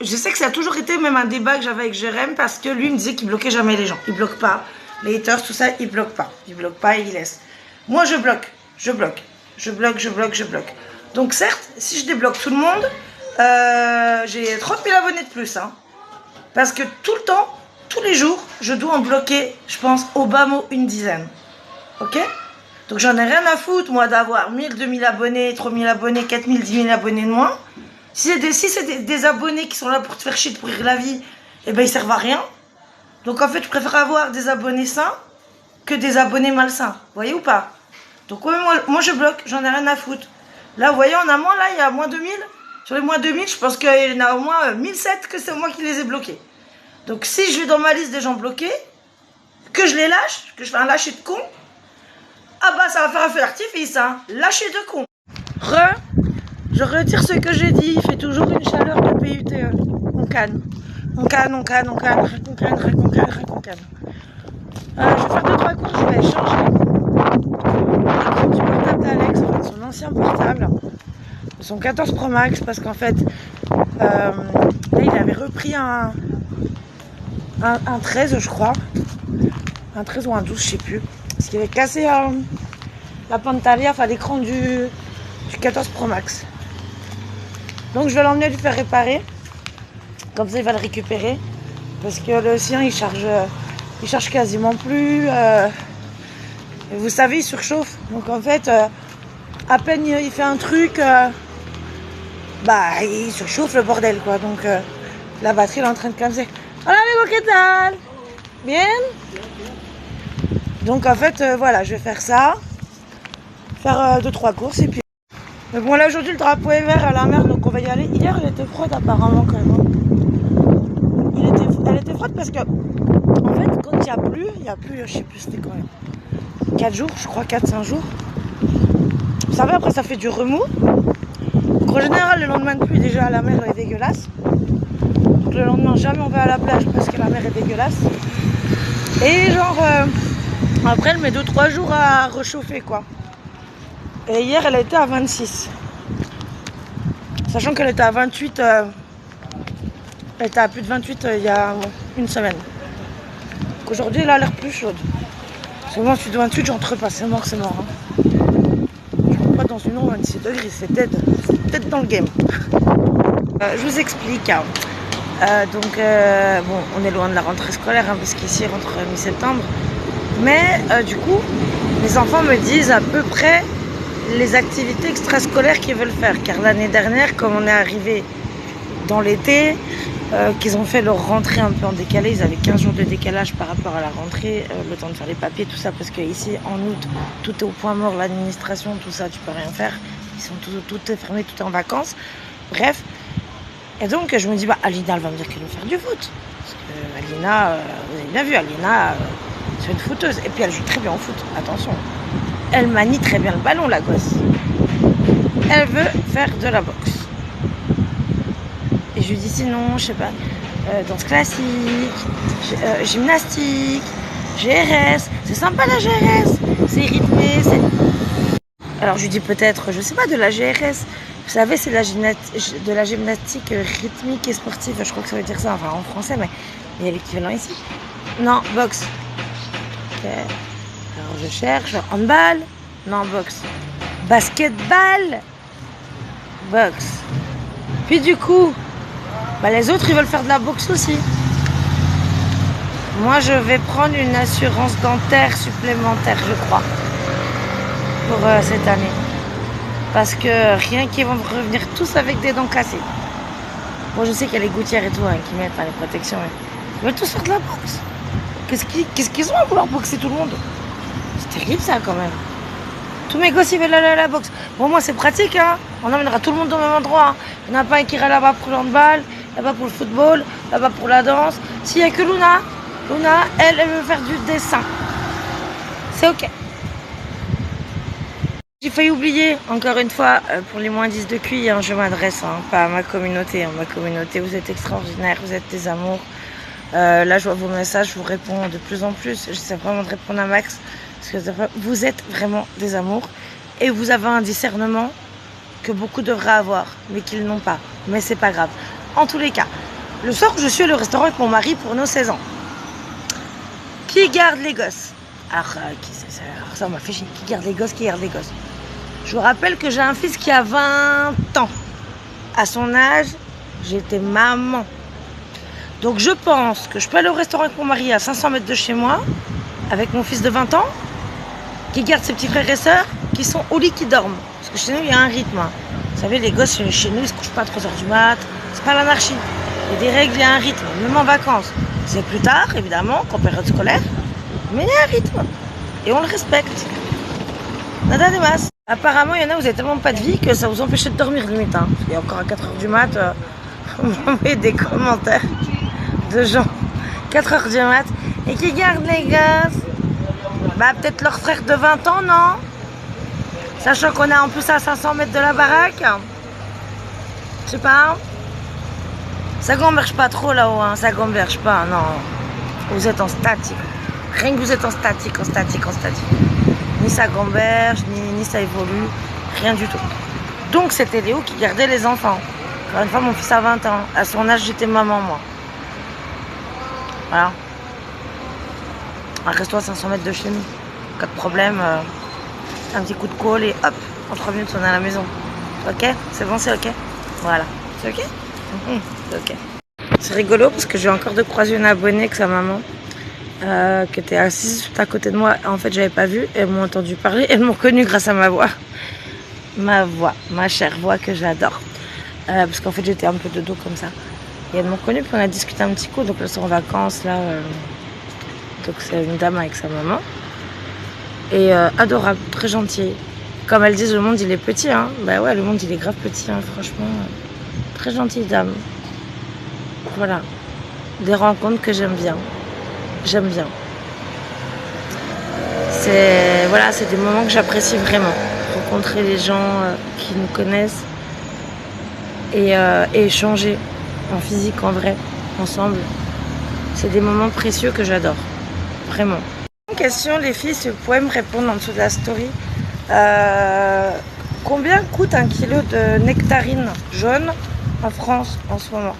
je sais que ça a toujours été même un débat que j'avais avec Jérém parce que lui, il me disait qu'il bloquait jamais les gens. Il bloque pas. Les haters, tout ça, il bloque pas. Il bloque pas, il laisse. Moi, je bloque. Je bloque. Je bloque, je bloque, je bloque. Donc, certes, si je débloque tout le monde, j'ai 30 000 abonnés de plus. Hein. Parce que tout le temps, tous les jours, je dois en bloquer, je pense, au bas mot, une dizaine. Ok? Donc, j'en ai rien à foutre, moi, d'avoir 1000, 2000 abonnés, 3000 abonnés, 4000, 10 000 abonnés de moins. Si c'est des abonnés qui sont là pour te faire chier, de pourrir la vie, eh ben, ils servent à rien. Donc, en fait, je préfère avoir des abonnés sains que des abonnés malsains. Vous voyez ou pas? Donc, ouais, moi, je bloque, j'en ai rien à foutre. Là, vous voyez, en amont, là, il y a moins 2000. Sur les moins 2000, je pense qu'il y en a au moins 1007 que c'est moi qui les ai bloqués. Donc, si je vais dans ma liste des gens bloqués, que je les lâche, que je fais un lâcher de con, ah bah, ça va faire un feu d'artifice, hein. Lâcher de con. Je retire ce que j'ai dit. Il fait toujours une chaleur de PUTE. On canne. On canne, on canne, on canne. On canne, on canne, on canne. Je vais faire 2-3 courses, je vais changer l'écran du portable d'Alex, enfin, son ancien portable, son 14 Pro Max, parce qu'en fait, là, il avait repris un 13, je crois. Un 13 ou un 12, je sais plus. Parce qu'il avait cassé la Pantalia, enfin l'écran du 14 Pro Max. Donc je vais l'emmener lui faire réparer. Comme ça, il va le récupérer. Parce que le sien, il charge quasiment plus. Et vous savez, il surchauffe. Donc en fait, à peine il fait un truc, bah il surchauffe le bordel, quoi. Donc la batterie elle est en train de clamser. Hola amigo, ¿qué tal? Bien? Donc en fait, voilà, je vais faire ça. Faire 2-3 courses et puis... Mais bon, là aujourd'hui, le drapeau est vert à la mer, donc on va y aller. Hier, elle était froide apparemment quand même. Elle était froide parce que, en fait, quand il n'y a plus, je sais plus c'était quand même. 4 jours, je crois, 4-5 jours. Vous savez, après ça fait du remous. Donc en général, le lendemain de pluie, déjà la mer est dégueulasse. Donc le lendemain, jamais on va à la plage parce que la mer est dégueulasse. Et genre, après elle met 2-3 jours à réchauffer, quoi. Et hier, elle était à 26. Sachant qu'elle était à 28, elle était à plus de 28 il y a une semaine. Donc aujourd'hui, elle a l'air plus chaude. Parce que moi, je suis de 28, j'entre pas, c'est mort, c'est mort. Hein. Je rentre pas dans une eau 26 degrés, c'est peut-être dans le game. Je vous explique. Hein. Bon, on est loin de la rentrée scolaire, hein, parce qu'ici, il rentre mi-septembre. Mais du coup, les enfants me disent à peu près les activités extrascolaires qu'ils veulent faire. Car l'année dernière, comme on est arrivé dans l'été, qu'ils ont fait leur rentrée un peu en décalé, ils avaient 15 jours de décalage par rapport à la rentrée, le temps de faire les papiers, tout ça, parce qu'ici, en août, tout est au point mort, l'administration, tout ça, tu peux rien faire. Ils sont tout est fermé, tout est en vacances. Bref. Et donc, je me dis, bah, Alina, elle va me dire qu'elle veut faire du foot. Parce que Alina, vous avez bien vu, Alina, c'est une footeuse. Et puis, elle joue très bien au foot, attention. Elle manie très bien le ballon, la gosse. Elle veut faire de la boxe. Et je lui dis sinon, je sais pas, danse classique, gymnastique, GRS. C'est sympa la GRS. C'est rythmé, c'est... Alors je lui dis peut-être, je sais pas, de la GRS. Vous savez, c'est de la gymnastique rythmique et sportive. Je crois que ça veut dire ça, enfin en français, mais il y a l'équivalent ici. Non, boxe. Ok. Alors je cherche, handball. Non, boxe. Basketball. Boxe. Puis du coup, bah, les autres, ils veulent faire de la boxe aussi. Moi, je vais prendre une assurance dentaire supplémentaire, je crois, pour cette année. Parce que rien qu'ils vont revenir tous avec des dents cassées. Bon, je sais qu'il y a les gouttières et tout hein, qui mettent les protections. Mais ils veulent tous faire de la boxe. Qu'est-ce qu'ils ont à vouloir boxer tout le monde? C'est terrible ça quand même. Tous mes gosses ils veulent aller à la boxe. Bon, moi c'est pratique, hein. On emmènera tout le monde au même endroit. Hein. Il n'y en a pas un qui ira là-bas pour le handball, là-bas pour le football, là-bas pour la danse. S'il n'y a que Luna, elle veut faire du dessin. C'est ok. J'ai failli oublier, encore une fois, pour les moins 10 de QI, hein, je m'adresse pas à ma communauté. Hein. Ma communauté, vous êtes extraordinaires, vous êtes des amours. Là, je vois vos messages, je vous réponds de plus en plus. J'essaie vraiment de répondre à max. Parce que vous êtes vraiment des amours. Et vous avez un discernement que beaucoup devraient avoir, mais qu'ils n'ont pas. Mais c'est pas grave. En tous les cas, le soir où je suis au restaurant avec mon mari pour nos 16 ans, qui garde les gosses? Alors, ça m'a fait chier. Qui garde les gosses? Je vous rappelle que j'ai un fils qui a 20 ans. À son âge, j'étais maman. Donc je pense que je peux aller au restaurant avec mon mari à 500 mètres de chez moi, avec mon fils de 20 ans, qui garde ses petits frères et sœurs, qui sont au lit, qui dorment. Parce que chez nous, il y a un rythme. Vous savez, les gosses, chez nous, ils se couchent pas à 3h du mat. C'est pas l'anarchie. Il y a des règles, il y a un rythme, même en vacances. C'est plus tard, évidemment, qu'en période scolaire. Mais il y a un rythme. Et on le respecte. Nada de masse. Apparemment, il y en a, vous avez tellement pas de vie que ça vous empêchait de dormir limite. Hein. Il y a encore à 4h du mat, vous m'envoyez des commentaires de gens 4h du mat et qui gardent les gosses. Bah peut-être leur frère de 20 ans, non? Sachant qu'on est en plus à 500 mètres de la baraque. Je sais pas. Ça gamberge pas trop là-haut, hein. Ça gamberge pas, non. Vous êtes en statique. Rien que vous êtes en statique. Ni ça gamberge, ni ça évolue, rien du tout. Donc c'était Léo qui gardait les enfants. Encore une fois, mon fils a 20 ans. À son âge, j'étais maman, moi. Voilà. Reste-toi à 500 mètres de chez nous. Pas de problème. Un petit coup de colle et hop, en 3 minutes, on est à la maison. Ok? C'est bon, c'est ok? Voilà. C'est ok? C'est ok. C'est rigolo parce que j'ai encore de croiser une abonnée avec sa maman. Qui était assise juste à côté de moi. En fait, j'avais pas vu. Elles m'ont entendu parler. Elles m'ont connue grâce à ma voix. Ma chère voix que j'adore. Parce qu'en fait, j'étais un peu de dos comme ça. Et elles m'ont connue, puis on a discuté un petit coup. Donc, elles sont en vacances, là. Donc, c'est une dame avec sa maman. Et adorable, très gentille. Comme elles disent, le monde, il est petit, hein. Bah ouais, le monde, il est grave petit, hein, franchement. Très gentille dame. Voilà. Des rencontres que j'aime bien. J'aime bien. C'est des moments que j'apprécie vraiment. Rencontrer les gens qui nous connaissent et échanger en physique, en vrai, ensemble. C'est des moments précieux que j'adore. Vraiment. Une question, les filles, si vous pouvez me répondre en dessous de la story. Combien coûte 1 kilo de nectarine jaune en France en ce moment?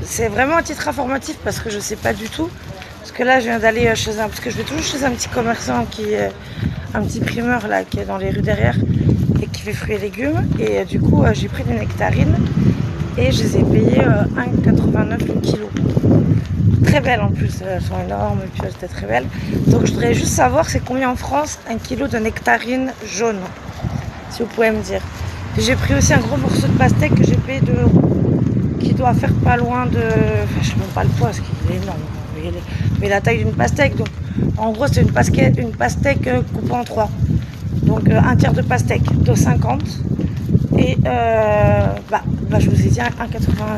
C'est vraiment un titre informatif parce que je ne sais pas du tout. Parce que là, je viens d'aller parce que je vais toujours chez un petit commerçant un petit primeur là, qui est dans les rues derrière et qui fait fruits et légumes. Et du coup, j'ai pris des nectarines et je les ai payées 1,89 le kilo. Très belles en plus, elles sont énormes et puis elles étaient très belles. Donc je voudrais juste savoir c'est combien en France 1 kilo de nectarines jaunes, si vous pouvez me dire. J'ai pris aussi un gros morceau de pastèque que j'ai payé 2 €, qui doit faire pas loin de... Enfin, je ne sais même pas le poids parce qu'il est énorme. Mais la taille d'une pastèque, donc en gros c'est une pastèque coupée en 3. Donc un tiers de pastèque, 2,50. Et je vous ai dit 1,89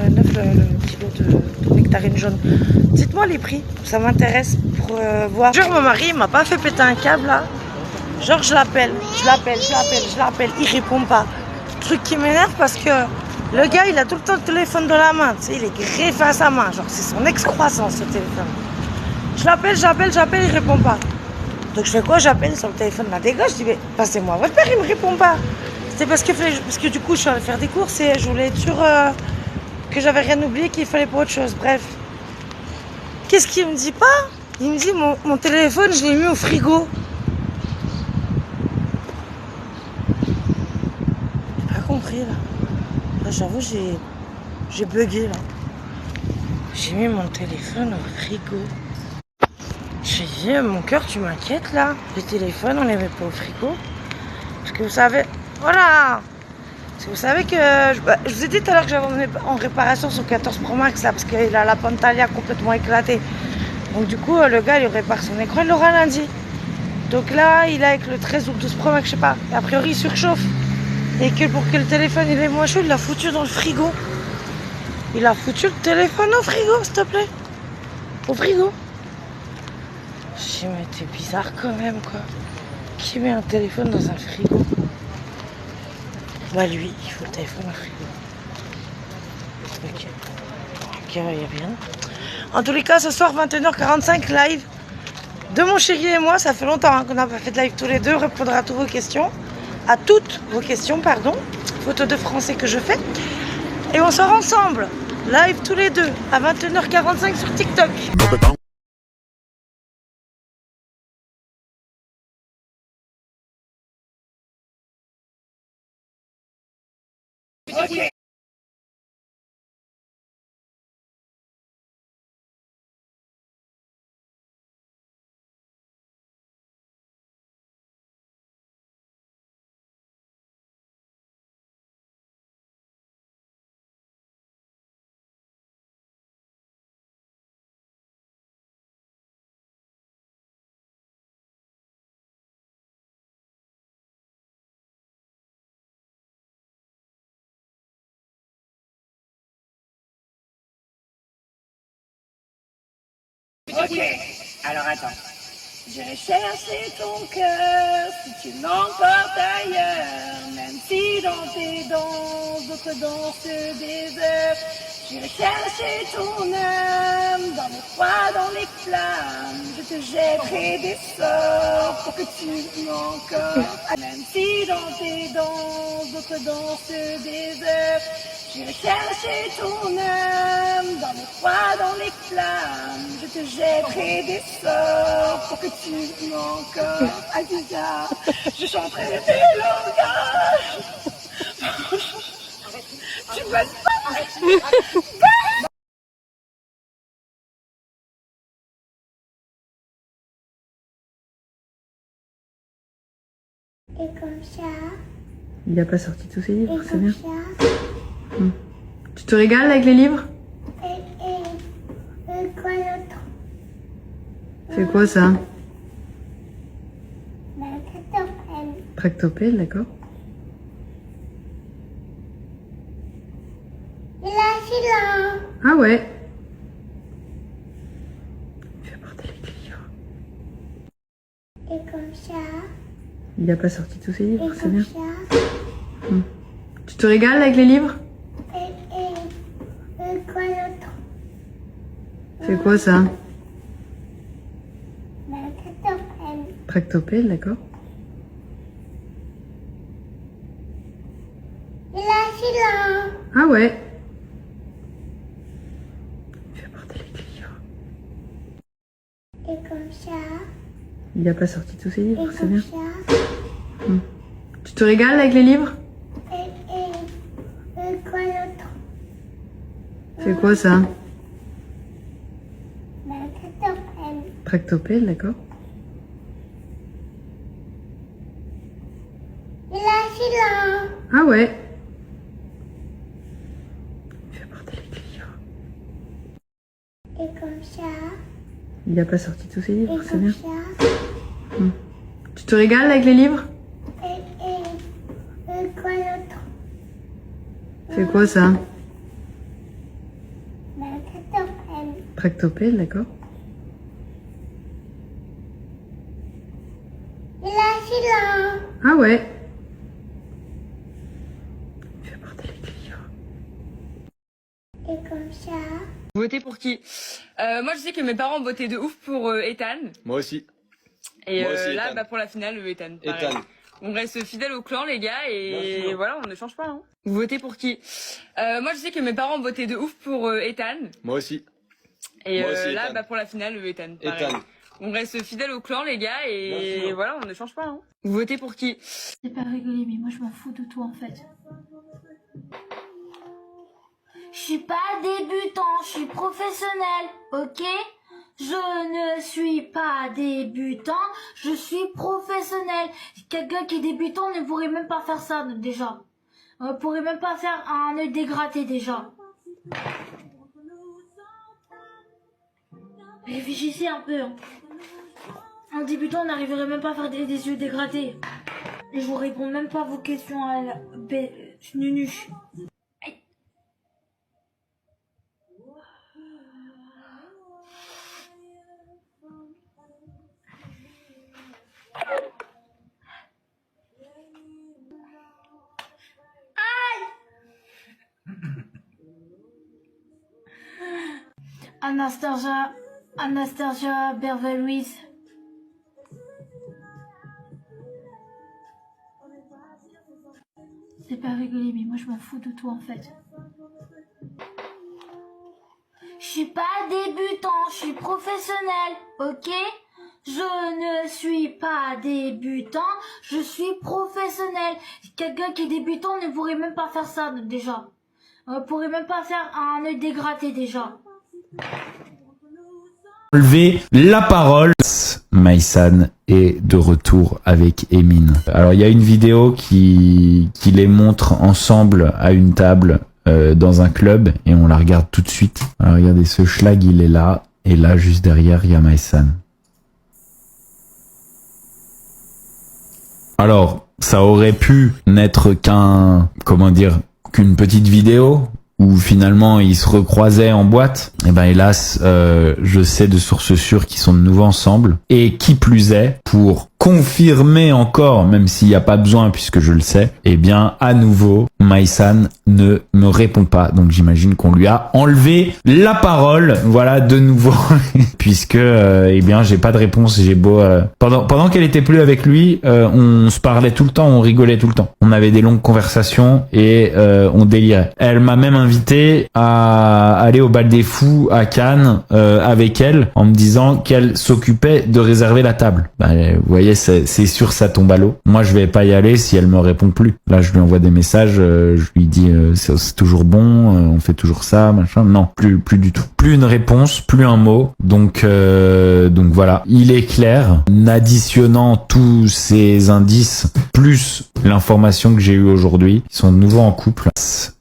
le kilo de nectarine jaune. Dites-moi les prix, ça m'intéresse pour voir. Genre mon mari il m'a pas fait péter un câble là. Genre je l'appelle, il répond pas. Truc qui m'énerve parce que le gars il a tout le temps le téléphone dans la main, tu sais, il est greffé à sa main, genre c'est son excroissance ce téléphone. Je l'appelle, il répond pas. Donc je fais quoi? J'appelle sur le téléphone là des gars, je dis mais passez-moi votre père, il me répond pas. C'était parce que du coup je suis allée faire des courses et je voulais être sûre que j'avais rien oublié, qu'il fallait pas autre chose, bref. Qu'est-ce qu'il me dit pas? Il me dit mon téléphone je l'ai mis au frigo. J'ai pas compris là. Là j'avoue j'ai bugué là. J'ai mis mon téléphone au frigo. J'ai dit, mon cœur, tu m'inquiètes là. Les téléphones, on les met pas au frigo. Parce que vous savez, voilà. Parce que vous savez que, je vous ai dit tout à l'heure que j'avais emmené en réparation son 14 Pro Max là, parce qu'il a la Pantalia complètement éclatée. Donc du coup, le gars, il répare son écran, il l'aura lundi. Donc là, il est avec le 13 ou le 12 Pro Max, je sais pas. Et a priori, il surchauffe. Et que pour que le téléphone il est moins chaud, il l'a foutu dans le frigo. Il a foutu le téléphone au frigo, s'il te plaît. Au frigo. Je dis, mais t'es bizarre quand même, quoi. Qui met un téléphone dans un frigo? Bah lui, il faut le téléphone au frigo. Ok. Ok, il n'y a rien. En tous les cas, ce soir, 21h45, live de mon chéri et moi. Ça fait longtemps hein, qu'on n'a pas fait de live tous les deux. Répondre à toutes vos questions. À toutes vos questions, pardon. Photo de français que je fais. Et on sort ensemble. Live tous les deux. À 21h45 sur TikTok. Okay. Ok, alors attends. J'irai chercher ton cœur si tu l'emportes ailleurs, même si dans tes danses, d'autres dansent des heures. J'irai chercher ton âme dans le froid, dans les flammes. Je te jetterai des sorts pour que tu m'encore. Même si dans tes danses, d'autres dansent des heures. J'irai chercher ton âme dans le froid, dans les flammes. Je te jetterai des sorts pour que tu m'encore. Aziza, je chanterai des langages. Tu vas pas. Et comme ça. Il a pas sorti tous ses livres, c'est bien. Tu te régales avec les livres? Et quoi d'autre? C'est quoi ça? La tractopelle. Tractopelle, d'accord. Il a là. Ah ouais. Il fait porter les livres. Et comme ça. Il a pas sorti tous ses livres, Et c'est bien. ça. Tu te régales avec les livres? Et quoi d'autre? C'est quoi ça? La tractopelle. Tractopelle, d'accord. Il a là. Ah ouais. Il fait porter les livres. Et comme ça. Il a pas sorti tous ses livres, Et c'est comme bien. ça. Tu te régales avec les livres? Et quoi d'autre? C'est quoi ça? La tractopelle. Tractopelle, d'accord. Il a là. Ah ouais. Il fait porter les livres. Et comme ça. Il a pas sorti tous ses livres, Et c'est comme bien. ça. Tu te régales avec les livres? Et quoi d'autre? C'est quoi ça? La tractopelle. Tractopelle, d'accord. Il a là. Ah ouais. Il fait porter les livres. Et comme ça. Voter pour qui? Moi je sais que mes parents ont voté de ouf pour Ethan. Moi aussi. Et Moi aussi, là Ethan. bah, pour la finale Ethan. pareil. Ethan. On reste fidèle au clan les gars Bien et sûr. voilà on ne change pas. Hein. Vous votez pour qui? Moi je sais que mes parents ont voté de ouf pour Ethan. Moi aussi. Et Moi aussi, là Ethan. bah, pour la finale Ethan. pareil. Ethan. On reste fidèle au clan les gars Bien et sûr. voilà on ne change pas. Hein. Vous votez pour qui? C'est pas rigoler, mais moi je m'en fous de toi en fait. Je suis pas débutant, je suis professionnel, ok? Je ne suis pas débutant, je suis professionnel. Quelqu'un qui est débutant ne pourrait même pas faire ça déjà. On pourrait même pas faire un œil dégradé déjà. Réfléchissez un peu. Hein. un débutant n'arriverait même pas à faire des yeux dégradés. Et je vous réponds même pas à vos questions à la Nunu. Anastasia Berveluis. C'est pas rigoler, mais moi je m'en fous de toi en fait. Je suis pas débutant, je suis professionnel, ok? Je ne suis pas débutant, je suis professionnel. Quelqu'un qui est débutant ne pourrait même pas faire ça déjà. On pourrait même pas faire un œil dégradé déjà. Enlever la parole. Maïsan est de retour avec Emin. Alors il y a une vidéo qui les montre ensemble à une table dans un club et on la regarde tout de suite. Alors regardez, ce schlag il est là et là juste derrière il y a Maïsan. Alors ça aurait pu n'être qu'une petite vidéo où finalement ils se recroisaient en boîte. Et ben hélas, je sais de sources sûres qu'ils sont de nouveau ensemble. Et qui plus est, pour confirmer encore, même s'il n'y a pas besoin puisque je le sais, eh bien à nouveau, Maïsan ne me répond pas. Donc j'imagine qu'on lui a enlevé la parole, voilà, de nouveau, puisque eh bien j'ai pas de réponse. J'ai beau pendant qu'elle était plus avec lui, on se parlait tout le temps, on rigolait tout le temps. On avait des longues conversations et on délirait. Elle m'a même invité à aller au bal des fous à Cannes avec elle en me disant qu'elle s'occupait de réserver la table. Bah, vous voyez, c'est sûr, ça tombe à l'eau. Moi, je vais pas y aller si elle me répond plus. Là, je lui envoie des messages, je lui dis c'est toujours bon, on fait toujours ça, machin. Non, plus du tout. Plus une réponse, plus un mot. Donc voilà. Il est clair, n'additionnant tous ces indices plus l'information que j'ai eue aujourd'hui, ils sont de nouveau en couple.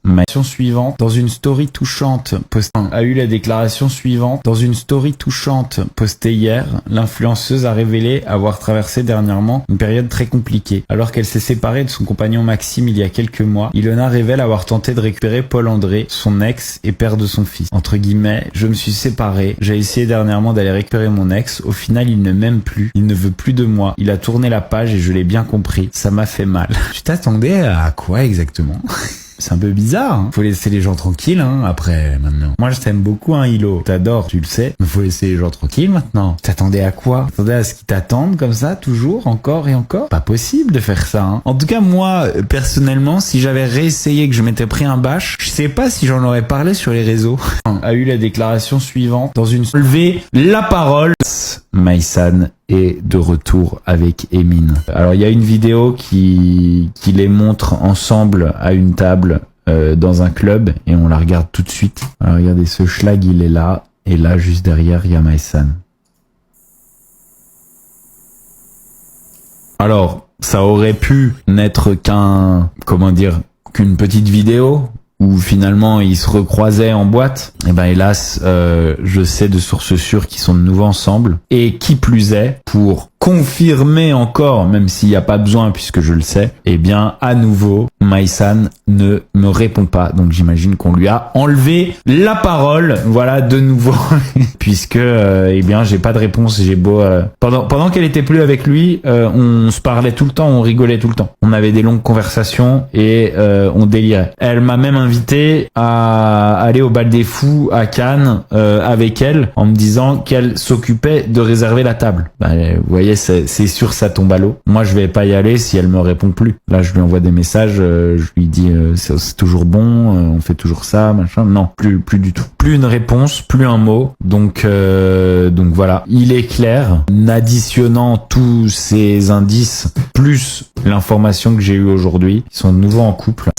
Ma question suivante, dans une story touchante postée, a eu la déclaration suivante. Dans une story touchante postée hier, l'influenceuse a révélé avoir traversé dernièrement une période très compliquée. Alors qu'elle s'est séparée de son compagnon Maxime il y a quelques mois, Ilona révèle avoir tenté de récupérer Paul-André, son ex et père de son fils. Entre guillemets, je me suis séparée, j'ai essayé dernièrement d'aller récupérer mon ex, au final il ne m'aime plus, il ne veut plus de moi, il a tourné la page et je l'ai bien compris, ça m'a fait mal. Tu t'attendais à quoi exactement? C'est un peu bizarre, hein. Faut laisser les gens tranquilles, hein, après, maintenant. Moi, je t'aime beaucoup, hein, Hilo. T'adores, tu le sais. Mais faut laisser les gens tranquilles, maintenant. T'attendais à quoi? T'attendais à ce qu'ils t'attendent, comme ça, toujours, encore et encore? Pas possible de faire ça, hein. En tout cas, moi, personnellement, si j'avais réessayé, que je m'étais pris un bâche, je sais pas si j'en aurais parlé sur les réseaux. A eu la déclaration suivante. Dans une... Lever la parole. Maïsan est de retour avec Emin. Alors il y a une vidéo qui les montre ensemble à une table dans un club et on la regarde tout de suite. Alors regardez, ce schlag il est là et là juste derrière il y a Maïsan. Alors ça aurait pu n'être qu'une petite vidéo où finalement ils se recroisaient en boîte. Et ben hélas, je sais de sources sûres qu'ils sont de nouveau ensemble. Et qui plus est, pour confirmer encore, même s'il n'y a pas besoin puisque je le sais, eh bien à nouveau, Maïsan ne me répond pas. Donc j'imagine qu'on lui a enlevé la parole, voilà, de nouveau, puisque eh bien j'ai pas de réponse. J'ai beau pendant qu'elle était plus avec lui, on se parlait tout le temps, on rigolait tout le temps. On avait des longues conversations et on délirait. Elle m'a même invité à aller au bal des fous à Cannes avec elle en me disant qu'elle s'occupait de réserver la table. Bah, vous voyez, c'est sûr, ça tombe à l'eau. Moi, je vais pas y aller si elle me répond plus. Là, je lui envoie des messages, je lui dis c'est toujours bon, on fait toujours ça, machin. Non, plus du tout. Plus une réponse, plus un mot. Donc voilà. Il est clair, n'additionnant tous ces indices plus l'information que j'ai eue aujourd'hui, ils sont de nouveau en couple.